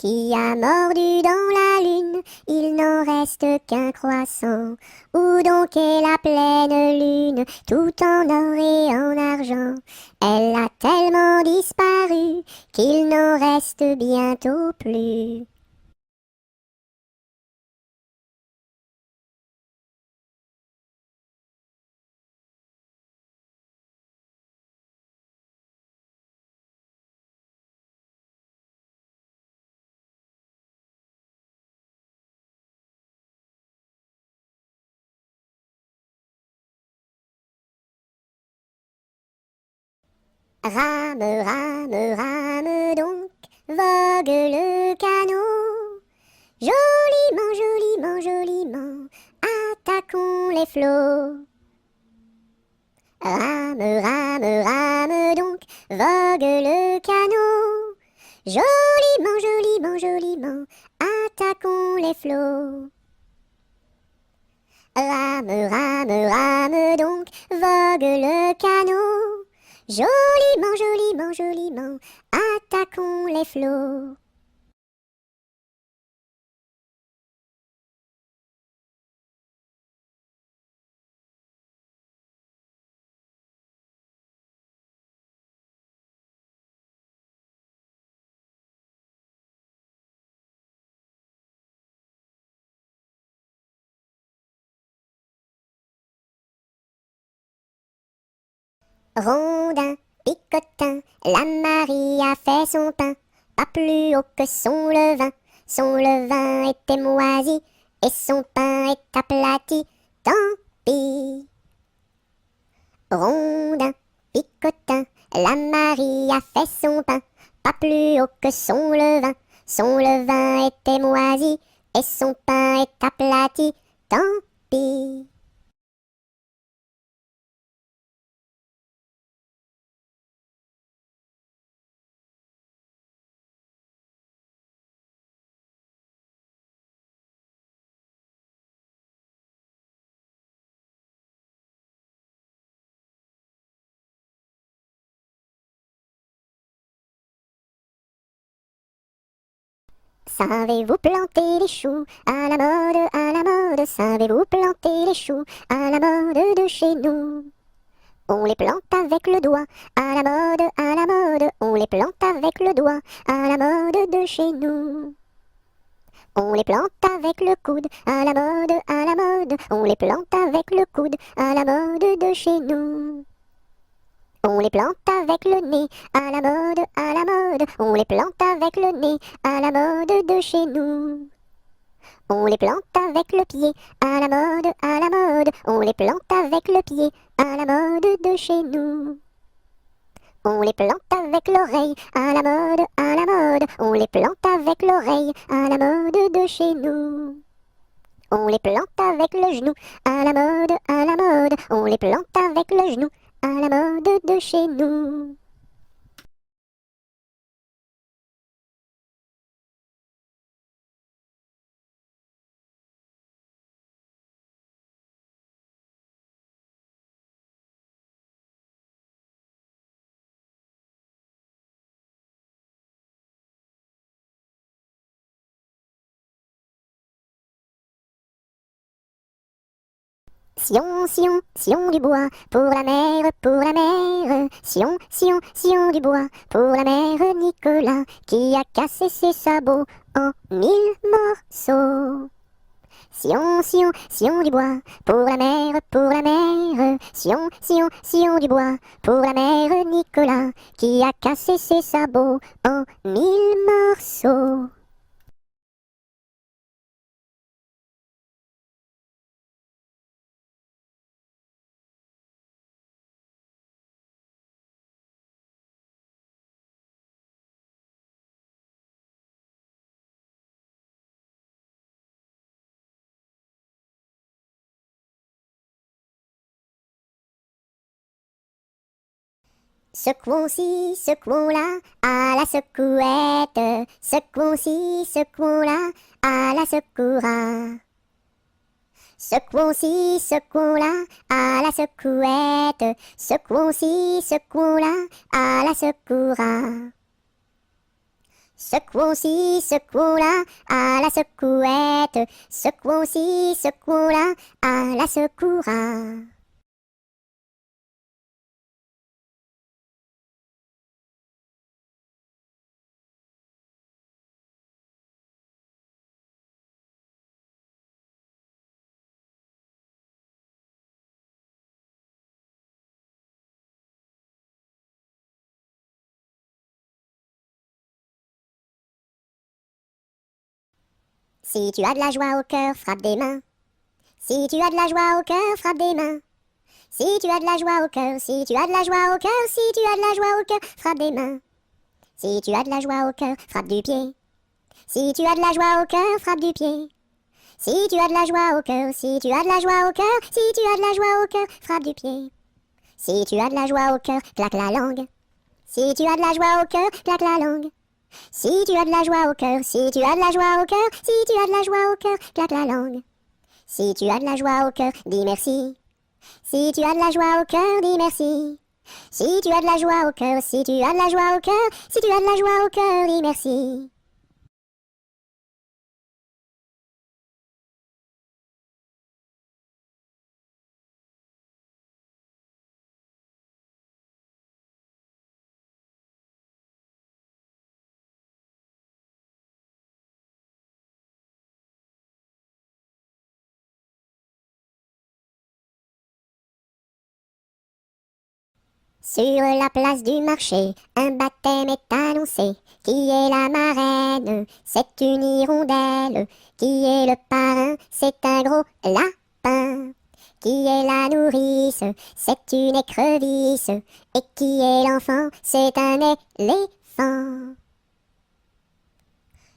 Qui a mordu dans la lune, il n'en reste qu'un croissant. Où donc est la pleine lune, tout en or et en argent? Elle a tellement disparu qu'il n'en reste bientôt plus. Rame, rame, rame donc, vogue le canot. Joliment, joliment, joliment, attaquons les flots. Rame, rame, rame donc, vogue le canot. Joliment, joliment, joliment, attaquons les flots. Rame, rame, rame donc, vogue le canot. Joliment, joliment, joliment, attaquons les flots. Rondin, picotin, la Marie a fait son pain, pas plus haut que son levain. Son levain était moisi, et son pain est aplati, tant pis. Rondin, picotin, la Marie a fait son pain, pas plus haut que son levain. Son levain était moisi, et son pain est aplati, tant pis. Savez-vous planter les choux à la mode, à la mode? Savez-vous planter les choux à la mode de chez nous? On les plante avec le doigt, à la mode, à la mode. On les plante avec le doigt, à la mode de chez nous. On les plante avec le coude, à la mode, à la mode. On les plante avec le coude, à la mode de chez nous. On les plante avec le nez, à la mode, à la mode. On les plante avec le nez, à la mode de chez nous. On les plante avec le pied, à la mode, à la mode. On les plante avec le pied, à la mode de chez nous. On les plante avec l'oreille, à la mode, à la mode. On les plante avec l'oreille, à la mode de chez nous. On les plante avec le genou, à la mode, à la mode. On les plante avec le genou, à la mode de chez nous. Sion, Sion, Sion du bois, pour la mer, pour la mer. Sion, Sion, Sion du bois, pour la mère Nicolas, qui a cassé ses sabots en 1000 morceaux. Sion, Sion, Sion du bois, pour la mer, pour la mer. Sion, Sion, Sion du bois, pour la mère Nicolas, qui a cassé ses sabots en 1000 morceaux. Secouons-ci, secouons-là, à la secouette. Secouons-ci, secouons-là, à la secoura. Secouons-ci, secouons-là, à la secouette. Secouons-ci, secouons-là, à la secoura. Secouons-ci, secouons-là, à la secouette. Secouons-ci, secouons-là, à la secoura. Si tu as de la joie au cœur, frappe des mains. Si tu as de la joie au cœur, frappe des mains. Si tu as de la joie au cœur, si tu as de la joie au cœur, si tu as de la joie au cœur, frappe des mains. Si tu as de la joie au cœur, frappe du pied. Si tu as de la joie au cœur, frappe du pied. Si tu as de la joie au cœur, si tu as de la joie au cœur, si tu as de la joie au cœur, frappe du pied. Si tu as de la joie au cœur, claque la langue. Si tu as de la joie au cœur, claque la langue. Si tu as de la joie au cœur, si tu as de la joie au cœur, si tu as de la joie au cœur, claque la langue. Si tu as de la joie au cœur, dis merci. Si tu as de la joie au cœur, dis merci. Si tu as de la joie au cœur, si tu as de la joie au cœur, si tu as de la joie au cœur, dis merci. Sur la place du marché, un baptême est annoncé. Qui est la marraine? C'est une hirondelle. Qui est le parrain? C'est un gros lapin. Qui est la nourrice? C'est une écrevisse. Et qui est l'enfant? C'est un éléphant.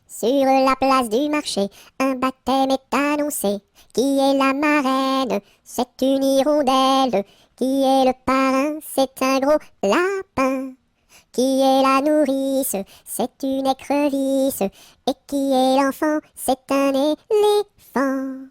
Sur la place du marché, un baptême est annoncé. Qui est la marraine? C'est une hirondelle. Qui est le parrain? C'est un gros lapin. Qui est la nourrice? C'est une écrevisse. Et qui est l'enfant? C'est un éléphant.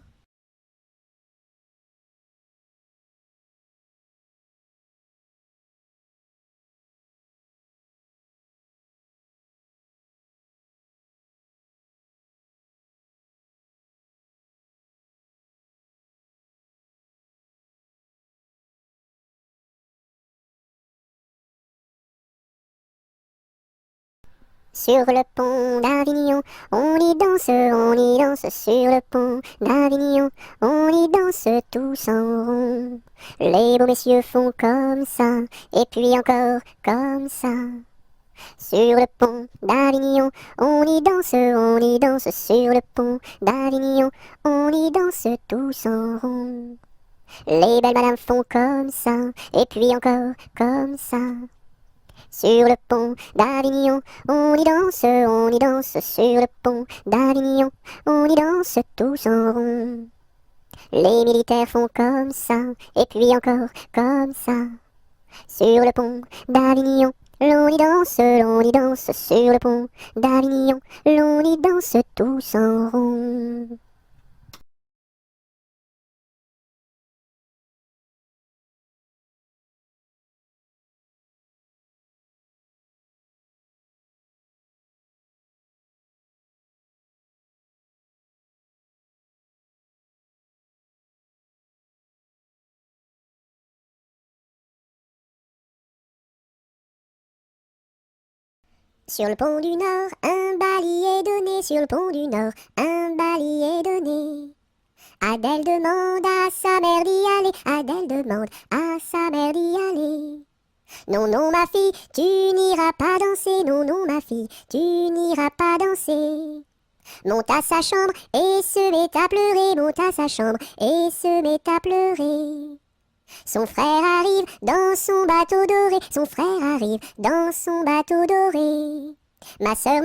Sur le pont d'Avignon, on y danse sur le pont d'Avignon, on y danse tous en rond. Les beaux messieurs font comme ça, et puis encore comme ça. Sur le pont d'Avignon, on y danse sur le pont d'Avignon, on y danse tous en rond. Les belles madames font comme ça, et puis encore comme ça. Sur le pont d'Avignon, on y danse sur le pont d'Avignon, on y danse tous en rond. Les militaires font comme ça, et puis encore comme ça. Sur le pont d'Avignon, l'on y danse sur le pont d'Avignon, l'on y danse tous en rond. Sur le pont du Nord, un bali est donné, sur le pont du Nord, un bali est donné. Adèle demande à sa mère d'y aller, Adèle demande à sa mère d'y aller. Non, non, ma fille, tu n'iras pas danser, non, non, ma fille, tu n'iras pas danser. Monte à sa chambre et se met à pleurer, monte à sa chambre et se met à pleurer. Son frère arrive dans son bateau doré, son frère arrive dans son bateau doré. Ma sœur,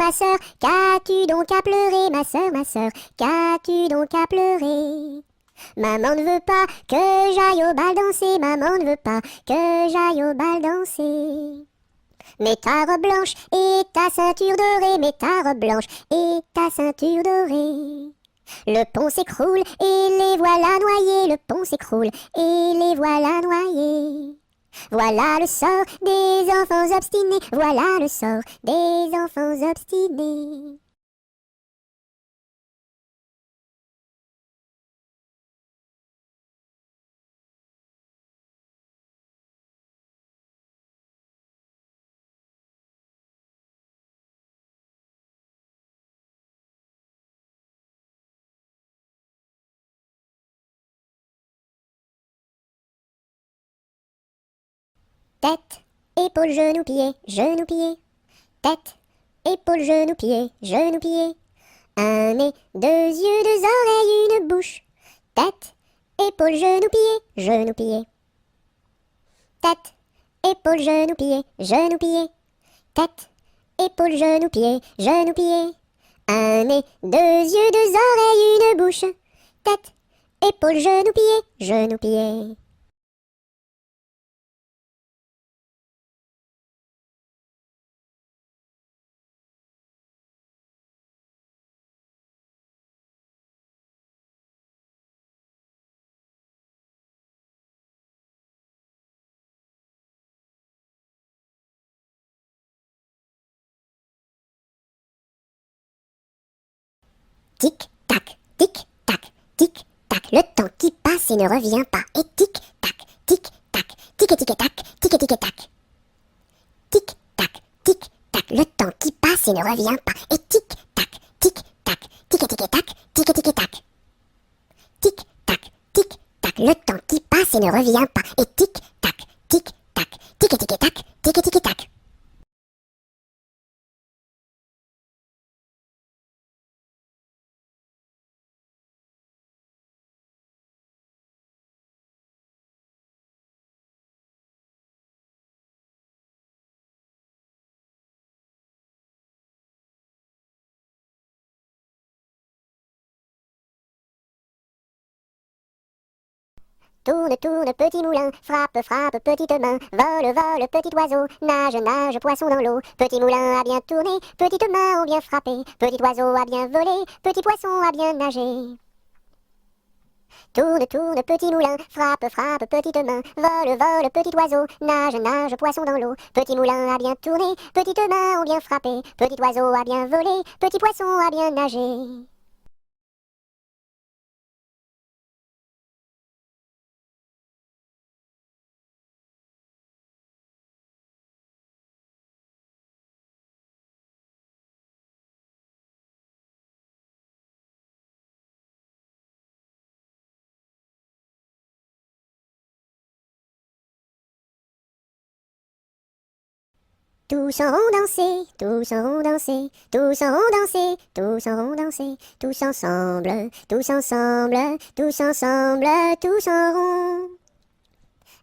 qu'as-tu donc à pleurer, ma sœur, qu'as-tu donc à pleurer? Maman ne veut pas que j'aille au bal danser, maman ne veut pas que j'aille au bal danser. Mets ta robe blanche et ta ceinture dorée, mets ta robe blanche et ta ceinture dorée. Le pont s'écroule et les voilà noyés, le pont s'écroule et les voilà noyés. Voilà le sort des enfants obstinés, voilà le sort des enfants obstinés. Tête, épaules, genoux, pieds, genoux, pieds. Tête, épaules, genoux, pieds, genoux, pieds. Un nez, deux yeux, deux oreilles, une bouche. Tête, épaules, genoux, pieds, genoux, pieds. Tête, épaules, genoux, pieds, genoux, pieds. Tête, épaules, genoux, pieds, genoux, pieds. Un nez, deux yeux, deux oreilles, une bouche. Tête, épaules, genoux, pieds, genoux, pieds. Tic, tac, tic, tac, tic, tac. Le temps qui passe et ne revient pas. Et tic, tac, tic, tac, tic et tic et tac, tic et tic et tac. Tic, tac, tic, tac. Le temps qui passe et ne revient pas. Et tic, tac, tic, tac, tic et tic et tac, tic et tic et tac. Tic, tac, tic, tac. Le temps qui passe et ne revient pas. Et tic, tac, tic, tac, tic et tic et tac, tic et tic et tac. Tourne, tourne, petit moulin, frappe, frappe, petite main, vole, vole, petit oiseau, nage, nage, poisson dans l'eau. Petit moulin a bien tourné, petites mains ont bien frappé, petit oiseau a bien volé, petit poisson a bien nagé. Tourne, tourne, petit moulin, frappe, frappe, petite main, vole, vole, petit oiseau, nage, nage, poisson dans l'eau. Petit moulin a bien tourné, petites mains ont bien frappé, petit oiseau a bien volé, petit poisson a bien nagé. Tous en rond danser, tous en rond danser, tous en rond danser, tous en rond danser, tous ensemble, tous ensemble, tous ensemble, tous en rond.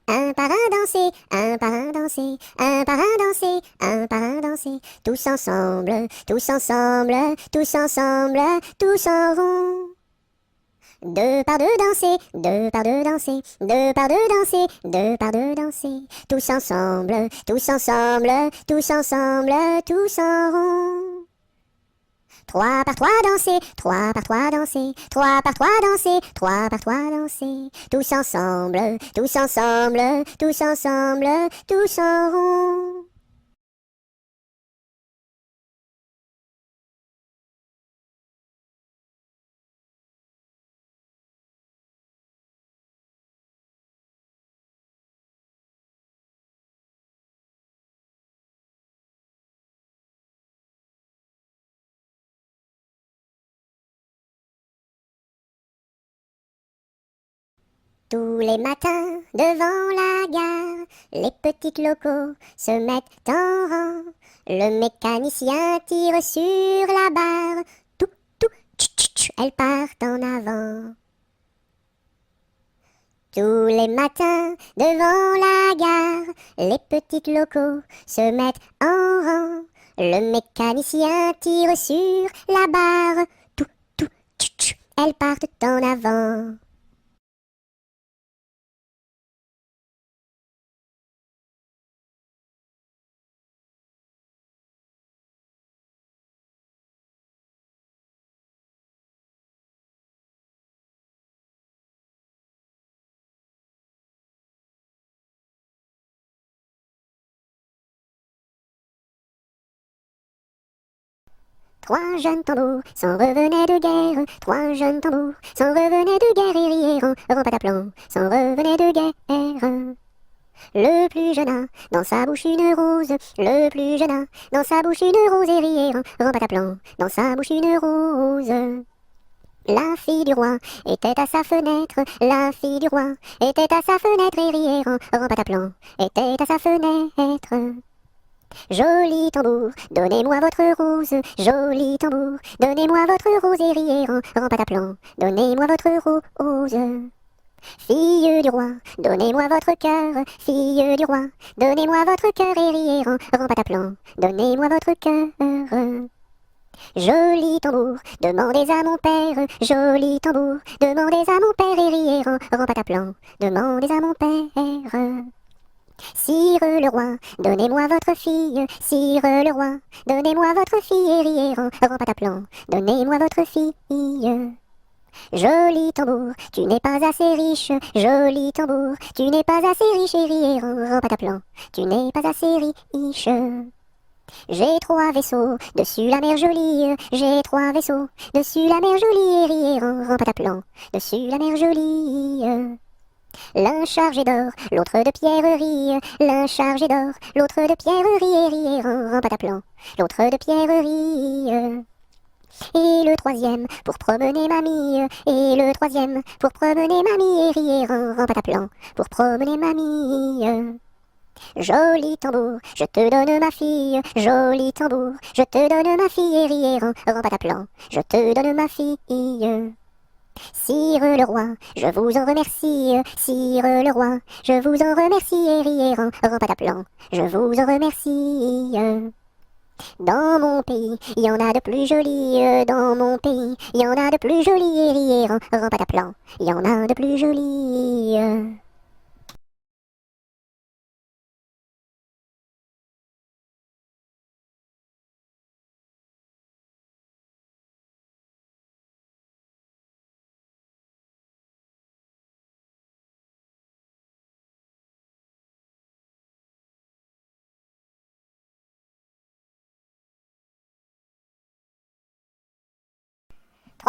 Un par un danser, un par un danser, un par un danser, un par un danser, tous ensemble, tous ensemble, tous ensemble, tous en rond. Deux par deux danser, deux par deux danser, deux par deux danser, deux par deux danser, tous ensemble, tous ensemble, tous ensemble, tous en rond. Trois par trois danser, trois par trois danser, trois par trois danser, trois par trois danser, tous ensemble, tous ensemble, tous ensemble, tous en rond. Tous les matins, devant la gare, les petites locaux se mettent en rang. Le mécanicien tire sur la barre. Tout, tout, elles partent en avant. Tous les matins, devant la gare, les petites locaux se mettent en rang. Le mécanicien tire sur la barre. Tout, tout, elles partent en avant. Trois jeunes tambours s'en revenaient de guerre. Trois jeunes tambours s'en revenaient de guerre et riaient en pataplan, s'en revenaient de guerre. Le plus jeune a dans sa bouche une rose. Le plus jeune a dans sa bouche une rose et riait en pataplan, dans sa bouche une rose. La fille du roi était à sa fenêtre. La fille du roi était à sa fenêtre et riait en pataplan, était à sa fenêtre. Joli tambour, donnez-moi votre rose. Joli tambour, donnez-moi votre rose et riez en pataplan, donnez-moi votre rose. Fille du roi, donnez-moi votre cœur. Fille du roi, donnez-moi votre cœur et riez en pataplan, donnez-moi votre cœur. Joli tambour, demandez à mon père. Joli tambour, demandez à mon père et riez en pataplan, demandez à mon père. Sire le roi, donnez-moi votre fille. Sire le roi, donnez-moi votre fille et riez en pataplan, donnez-moi votre fille. Joli tambour, tu n'es pas assez riche. Joli tambour, tu n'es pas assez riche et riez en pataplan, tu n'es pas assez riche. J'ai trois vaisseaux dessus la mer jolie. J'ai trois vaisseaux dessus la mer jolie et riez en pataplan, dessus la mer jolie. L'un chargé d'or, l'autre de pierreries. L'un chargé d'or, l'autre de pierreries et riait en pataplan, l'autre de pierreries. Et le troisième pour promener mamie. Et le troisième pour promener mamie et riait en pataplan, pour promener mamie. Joli tambour, je te donne ma fille. Joli tambour, je te donne ma fille et riait en pataplan, je te donne ma fille. Sire le roi, je vous en remercie. Sire le roi, je vous en remercie et riez en pataplan, je vous en remercie. Dans mon pays, il y en a de plus jolis. Dans mon pays, il y en a de plus jolis et riez en pataplan, il y en a de plus jolis.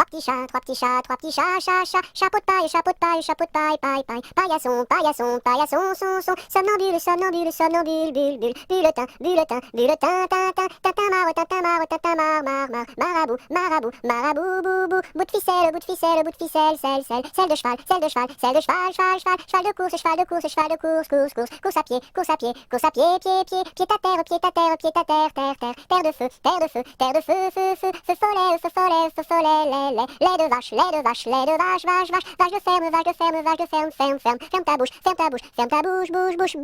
trois petits chats, chapeau de paille, paille, paille, paillasson, paillasson, paillasson, son, somnambule, somnambule, somnambule, bulletin, bulletin, tintin, marabout, boubou, bout de ficelle, selle de cheval, cheval de course, course à pied, pied à terre, terre de feu, feu follet, lait de vache, vache de ferme, ferme ta bouche, bouche de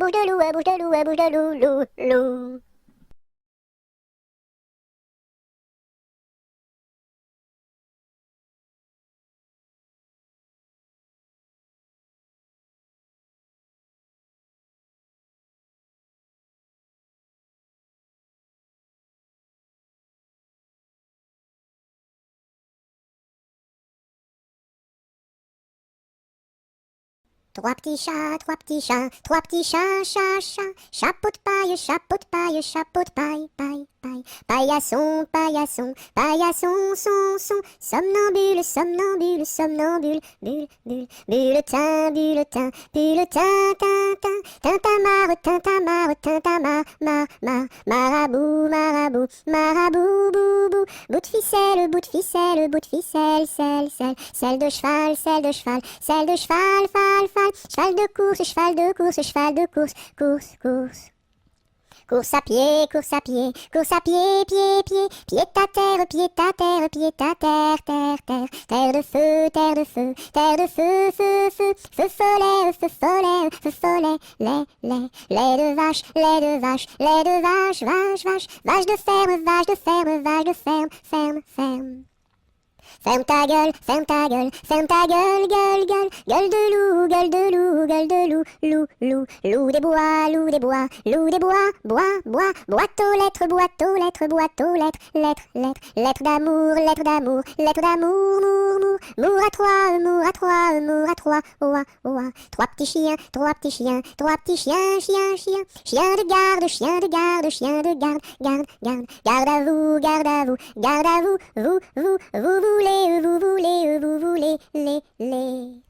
loup. Trois petits chats, chapeau de paille, paille, paillasson, son, somnambule, bulletin, tintin, marabout, boubou, bout de ficelle, selle de cheval, cheval de course, course à pied, pied à terre, terre de feu, feu follet, lait de vache, vache de ferme. Ferme ta gueule, gueule de loup des bois, boîte aux lettres, lettres d'amour, mour à trois, oua, trois petits chiens, chien de garde à vous, vous voulez, les.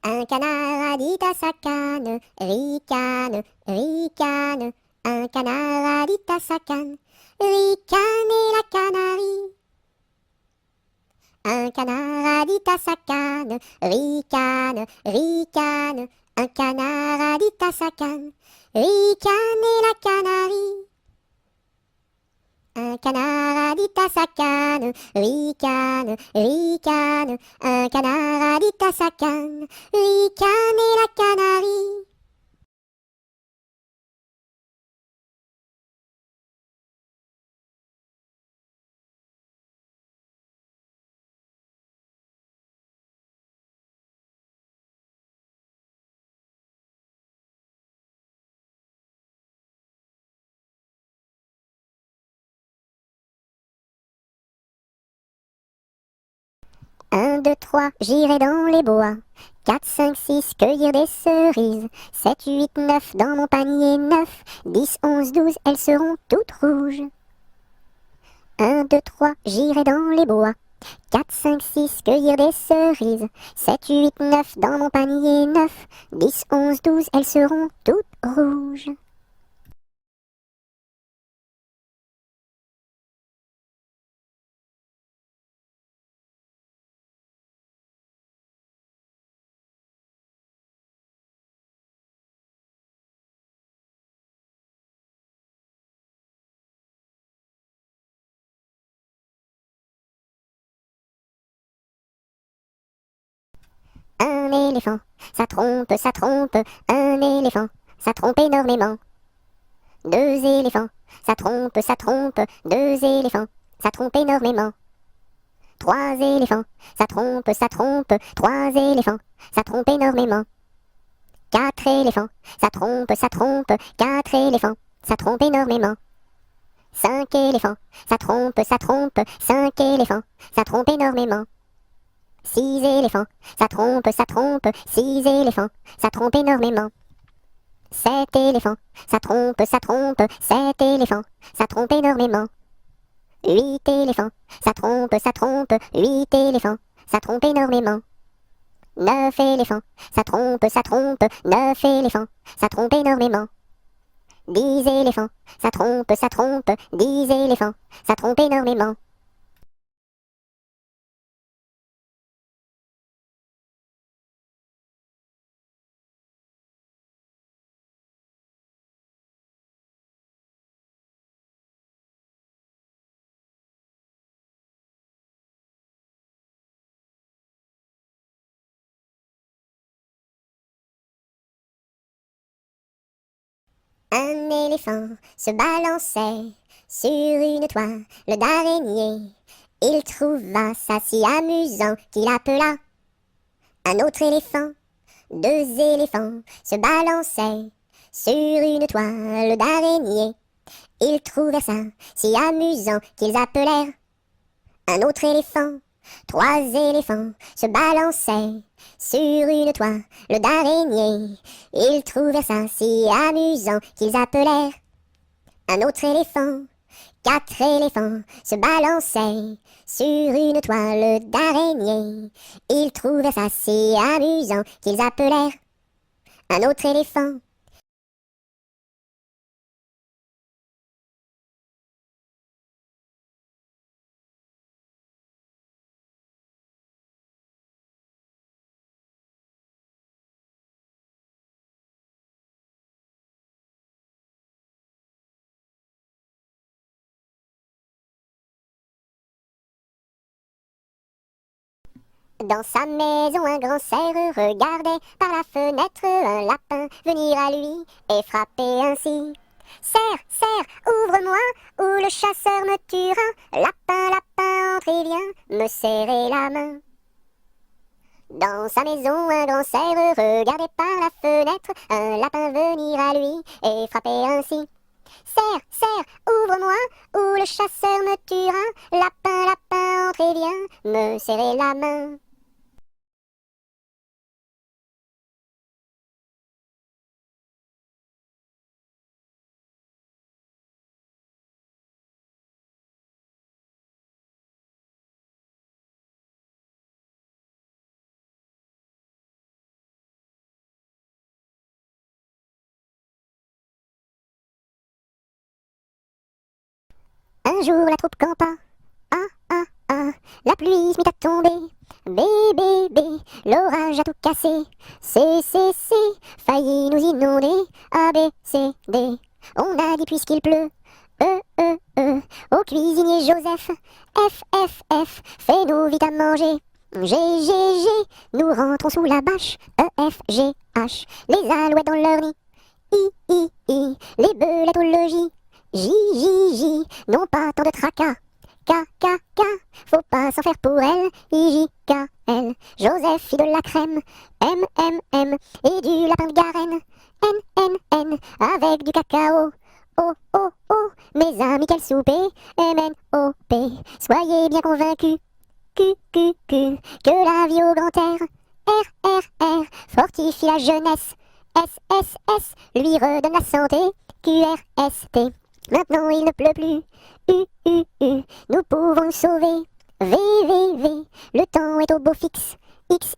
Un canard a dit à sa canne, ricane. Un canard a dit à sa canne, ricane et la canarie. Un canard a dit à sa canne, ricane. Un canard a dit à sa canne, ricane et la canarie. Un canard a dit à sa canne, ricane. Un canard a dit à sa canne, ricane et la canarie. Un, deux, trois, j'irai dans les bois. 4, 5, 6, cueillir des cerises. 7, 8, 9, dans mon panier 9. 10, 11, 12, elles seront toutes rouges. 1, 2, 3, j'irai dans les bois. 4, 5, 6, cueillir des cerises. 7, 8, 9, dans mon panier 9. 10, 11, 12, elles seront toutes rouges. Un éléphant, ça trompe, un éléphant, ça trompe énormément. 2 éléphants, ça trompe, 2 éléphants, ça trompe énormément. 3 éléphants, ça trompe, 3 éléphants, ça trompe énormément. 4 éléphants, ça trompe, 4 éléphants, ça trompe énormément. 5 éléphants, ça trompe, 5 éléphants, ça trompe énormément. 6 éléphants, ça trompe, 6 éléphants, ça trompe énormément. 7 éléphants, ça trompe, 7 éléphants, ça trompe énormément. 8 éléphants, ça trompe, 8 éléphants, ça trompe énormément. 9 éléphants, ça trompe, 9 éléphants, ça trompe énormément. 10 éléphants, ça trompe, 10 éléphants, ça trompe énormément. Un éléphant se balançait sur une toile d'araignée. Il trouva ça si amusant qu'il appela un autre éléphant. 2 éléphants se balançaient sur une toile d'araignée. Ils trouvèrent ça si amusant qu'ils appelèrent un autre éléphant. 3 éléphants se balançaient sur une toile d'araignée. Ils trouvèrent ça si amusant qu'ils appelèrent un autre éléphant. 4 éléphants se balançaient sur une toile d'araignée. Ils trouvèrent ça si amusant qu'ils appelèrent un autre éléphant. Dans sa maison, un grand cerf regardait par la fenêtre un lapin venir à lui et frapper ainsi. Cerf, cerf, ouvre-moi, ou le chasseur me tuera. Lapin, lapin, entre et viens me serrer la main. Dans sa maison, un grand cerf regardait par la fenêtre un lapin venir à lui et frapper ainsi. Cerf, cerf, ouvre-moi, ou le chasseur me tuera. Lapin, lapin, entre et viens me serrer la main. Un jour la troupe campa, ah ah ah, la pluie se mit à tomber. Bé, bé, bé, l'orage a tout cassé. C, failli nous inonder. A, B, C, D, on a dit puisqu'il pleut. Au cuisinier Joseph. F, fais-nous vite à manger. G, nous rentrons sous la bâche. E, F, G, H, les alouettes dans leur nid. I, les belettes au logis. J, non pas tant de tracas. K, faut pas s'en faire pour elle. I, J, K, L, Joseph fit de la crème. M, et du lapin de Garenne. N, avec du cacao. O, mes amis, quel souper. M-N-O-P, soyez bien convaincus. Q, que la vie au grand air. R, fortifie la jeunesse. S, lui redonne la santé. Q-R-S-T, maintenant il ne pleut plus. U, nous pouvons nous sauver. V, le temps est au beau fixe. X,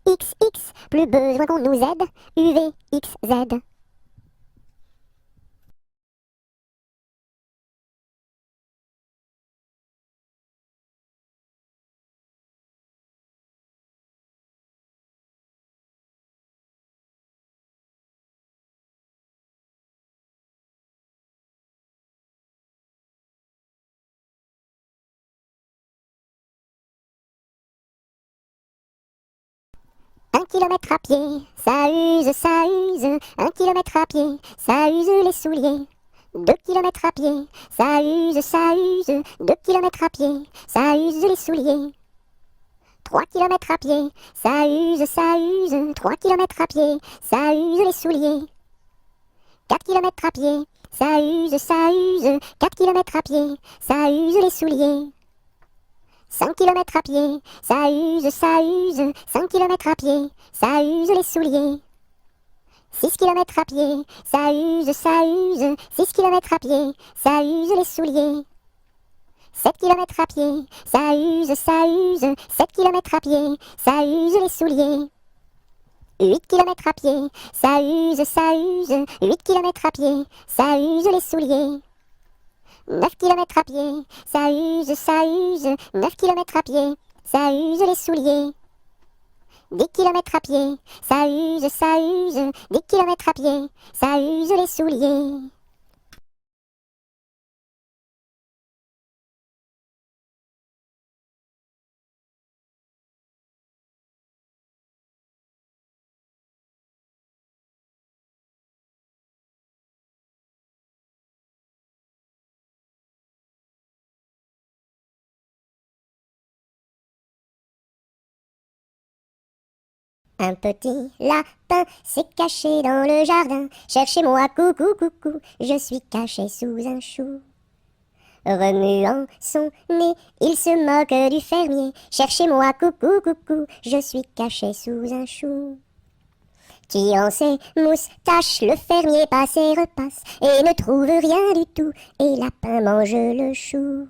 plus besoin qu'on nous aide. U, V, X, Z. Un kilomètre à pied, ça use. 1 kilomètre à pied, ça use les souliers. 2 kilomètres à pied, ça use. 2 kilomètres à pied, ça use les souliers. 3 kilomètres à pied, ça use, 3 kilomètres à pied, ça use les souliers. 4 kilomètres à pied, ça use, 4 kilomètres à pied, ça use les souliers. 5 kilomètres à pied, ça use, 5 kilomètres à pied, ça use les souliers. 6 kilomètres à pied, ça use, 6 kilomètres à pied, ça use les souliers. 7 kilomètres à pied, ça use, 7 kilomètres à pied, ça use les souliers. 8 kilomètres à pied, ça use, 8 kilomètres à pied, ça use les souliers. 9 kilomètres à pied, ça use, 9 kilomètres à pied, ça use les souliers. 10 kilomètres à pied, ça use, 10 kilomètres à pied, ça use les souliers. Un petit lapin s'est caché dans le jardin. Cherchez-moi, coucou, coucou, je suis caché sous un chou. Remuant son nez, il se moque du fermier. Cherchez-moi, coucou, coucou, je suis caché sous un chou. Tirant ses moustaches, le fermier passe et repasse et ne trouve rien du tout, et lapin mange le chou.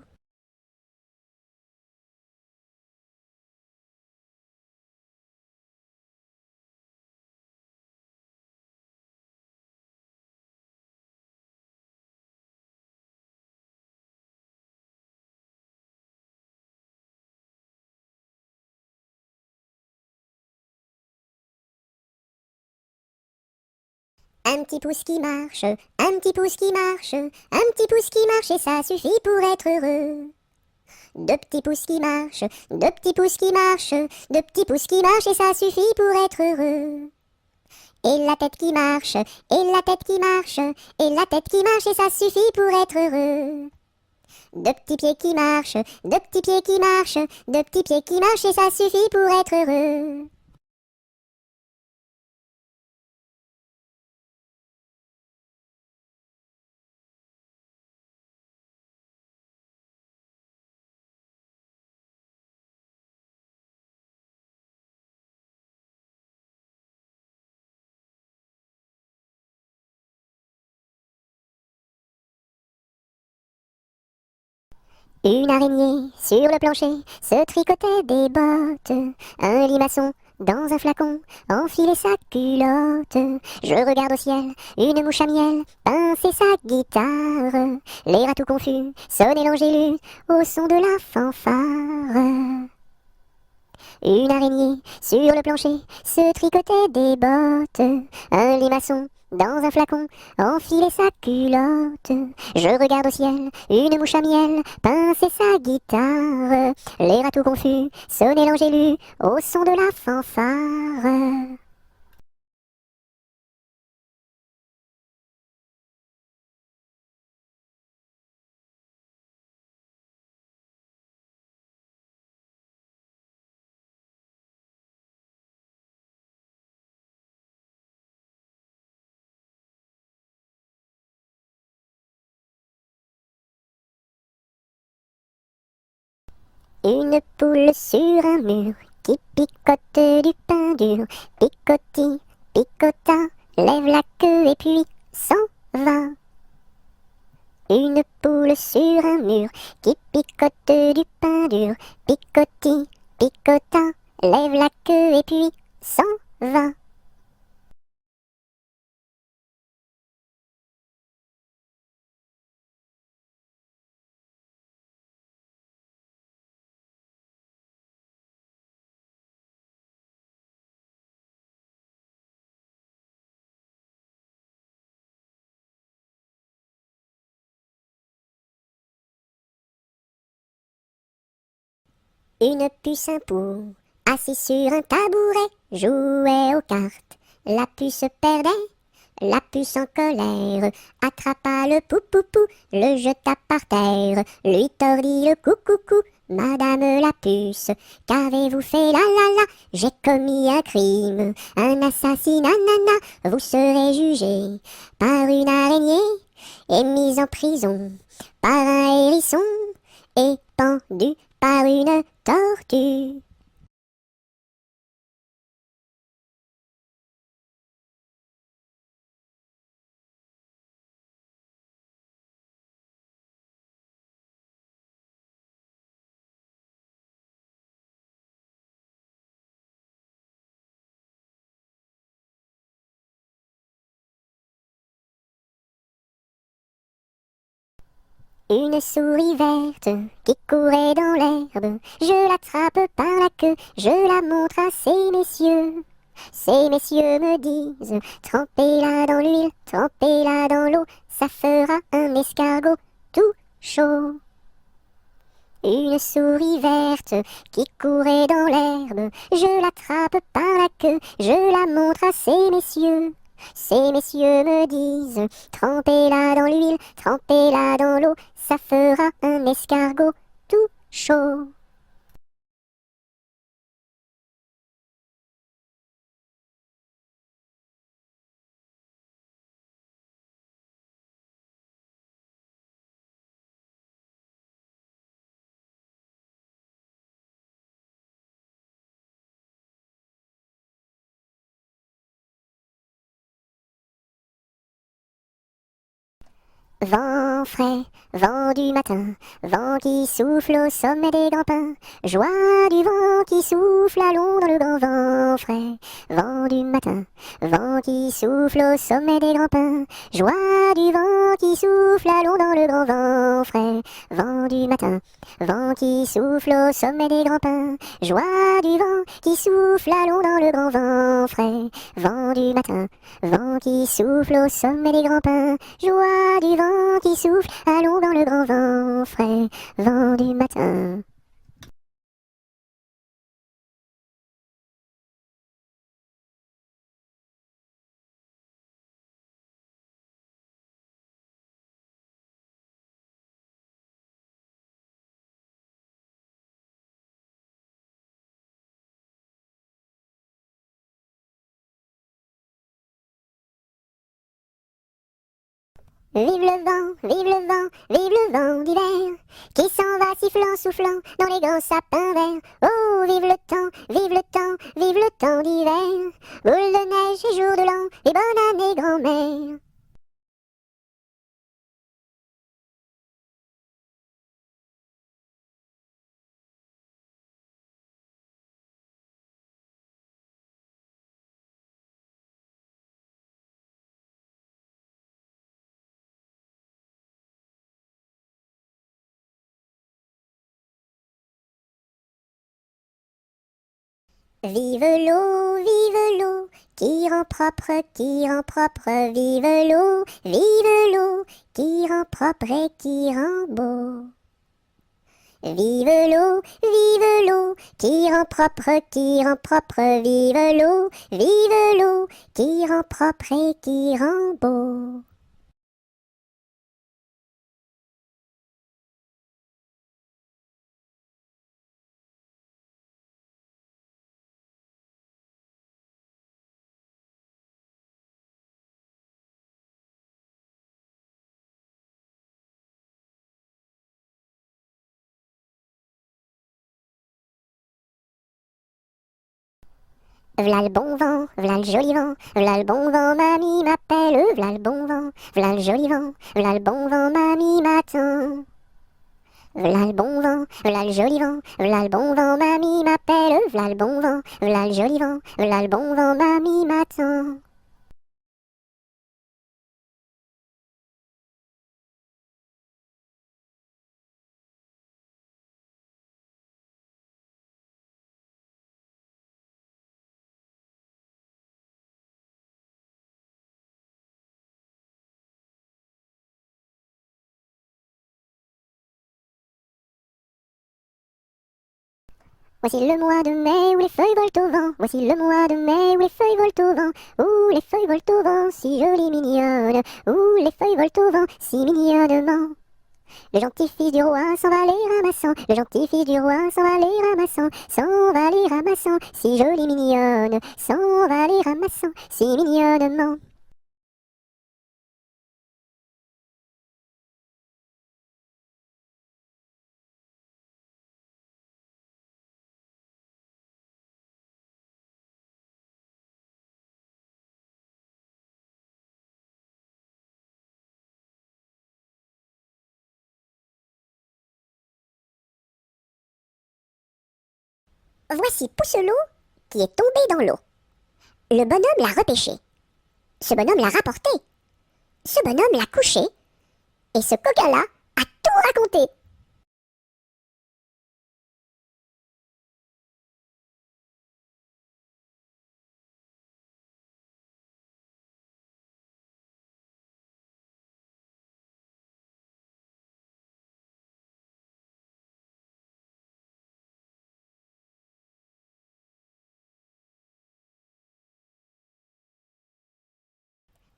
Un petit pouce qui marche, un petit pouce qui marche, un petit pouce qui marche et ça suffit pour être heureux. 2 petits pouces qui marchent, 2 petits pouces qui marchent, 2 petits pouces qui marchent et ça suffit pour être heureux. Et la tête qui marche, et la tête qui marche, et la tête qui marche et ça suffit pour être heureux. 2 petits pieds qui marchent, 2 petits pieds qui marchent, 2 petits pieds qui marchent et ça suffit pour être heureux. Une araignée sur le plancher se tricotait des bottes. Un limaçon dans un flacon enfilait sa culotte. Je regarde au ciel, une mouche à miel pincer sa guitare. Les rats tout confus sonnaient l'angélus au son de la fanfare. Une araignée sur le plancher se tricotait des bottes. Un limaçon dans un flacon enfilait sa culotte. Je regarde au ciel, une mouche à miel pincer sa guitare. Les rats tout confus sonnaient l'angélus au son de la fanfare. Une poule sur un mur qui picote du pain dur. Picoti, picota, lève la queue et puis s'en va. Une poule sur un mur qui picote du pain dur. Picoti, picota, lève la queue et puis s'en va. Une puce, un pou, assis sur un tabouret, jouait aux cartes. La puce perdait, la puce en colère attrapa le pou, le jeta par terre, lui tordit le cou, Madame la puce, qu'avez-vous fait là là là? J'ai commis un crime, un assassinat, nana. Vous serez jugé par une araignée et mis en prison par un hérisson et pendu par une tortue. Une souris verte qui courait dans l'herbe, je l'attrape par la queue, je la montre à ces messieurs. Ces messieurs me disent, trempez-la dans l'huile, trempez-la dans l'eau, ça fera un escargot tout chaud. Une souris verte qui courait dans l'herbe, je l'attrape par la queue, je la montre à ces messieurs. Ces messieurs me disent, trempez-la dans l'huile, trempez-la dans l'eau, ça fera un escargot tout chaud. Vent frais, vent du matin, vent qui souffle au sommet des grands pins, joie du vent qui souffle, allons dans le grand vent frais, vent du matin, vent qui souffle au sommet des grands pins, joie du vent qui souffle, allons dans le grand vent frais, vent du matin, vent qui souffle au sommet des grands pins, joie du vent qui souffle, allons dans le grand vent frais, vent du matin, vent qui souffle au sommet des grands pins, joie du vent qui souffle, allons dans le grand vent frais, vent du matin. Vive le vent, vive le vent, vive le vent d'hiver, qui s'en va sifflant, soufflant dans les grands sapins verts. Oh, vive le temps, vive le temps, vive le temps d'hiver, boule de neige et jour de l'an, et bonne année grand-mère. Vive l'eau, qui rend propre, vive l'eau, qui rend propre et qui rend beau. Vive l'eau, qui rend propre, vive l'eau, qui rend propre et qui rend beau. V'là le bon vent, v'là le joli vent, v'là le bon vent, mamie m'appelle, v'là le bon vent, v'là le joli vent, v'là le bon vent, mamie m'attend. V'là le bon vent, v'là le joli vent, v'là le bon vent, mamie m'appelle, v'là le bon vent, v'là le joli vent, v'là le bon vent, mamie m'attend. Voici le mois de mai où les feuilles volent au vent. Voici le mois de mai où les feuilles volent au vent. Où les feuilles volent au vent, si jolies mignonnes. Où les feuilles volent au vent, si mignonnement. Le gentil fils du roi s'en va les ramassant. Le gentil fils du roi s'en va les ramassant. S'en va les ramassant, si jolie mignonne. S'en va les ramassant, si mignonnement. Voici Pousselot qui est tombé dans l'eau. Le bonhomme l'a repêché. Ce bonhomme l'a rapporté. Ce bonhomme l'a couché. Et ce coquin-là a tout raconté.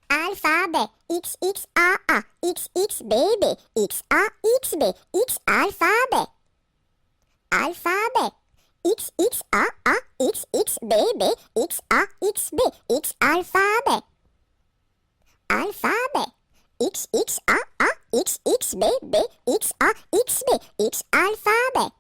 Alphabet, X, X, A, A, X, X, B, B, X, A, X, B, X, alphabet. Alphabet, X, X, A, A, X, X, B, B, X, A, X, B, X, alphabet. Alphabet, X, X, A, A, X, X, B, B, X, A, X, B, X, alphabet.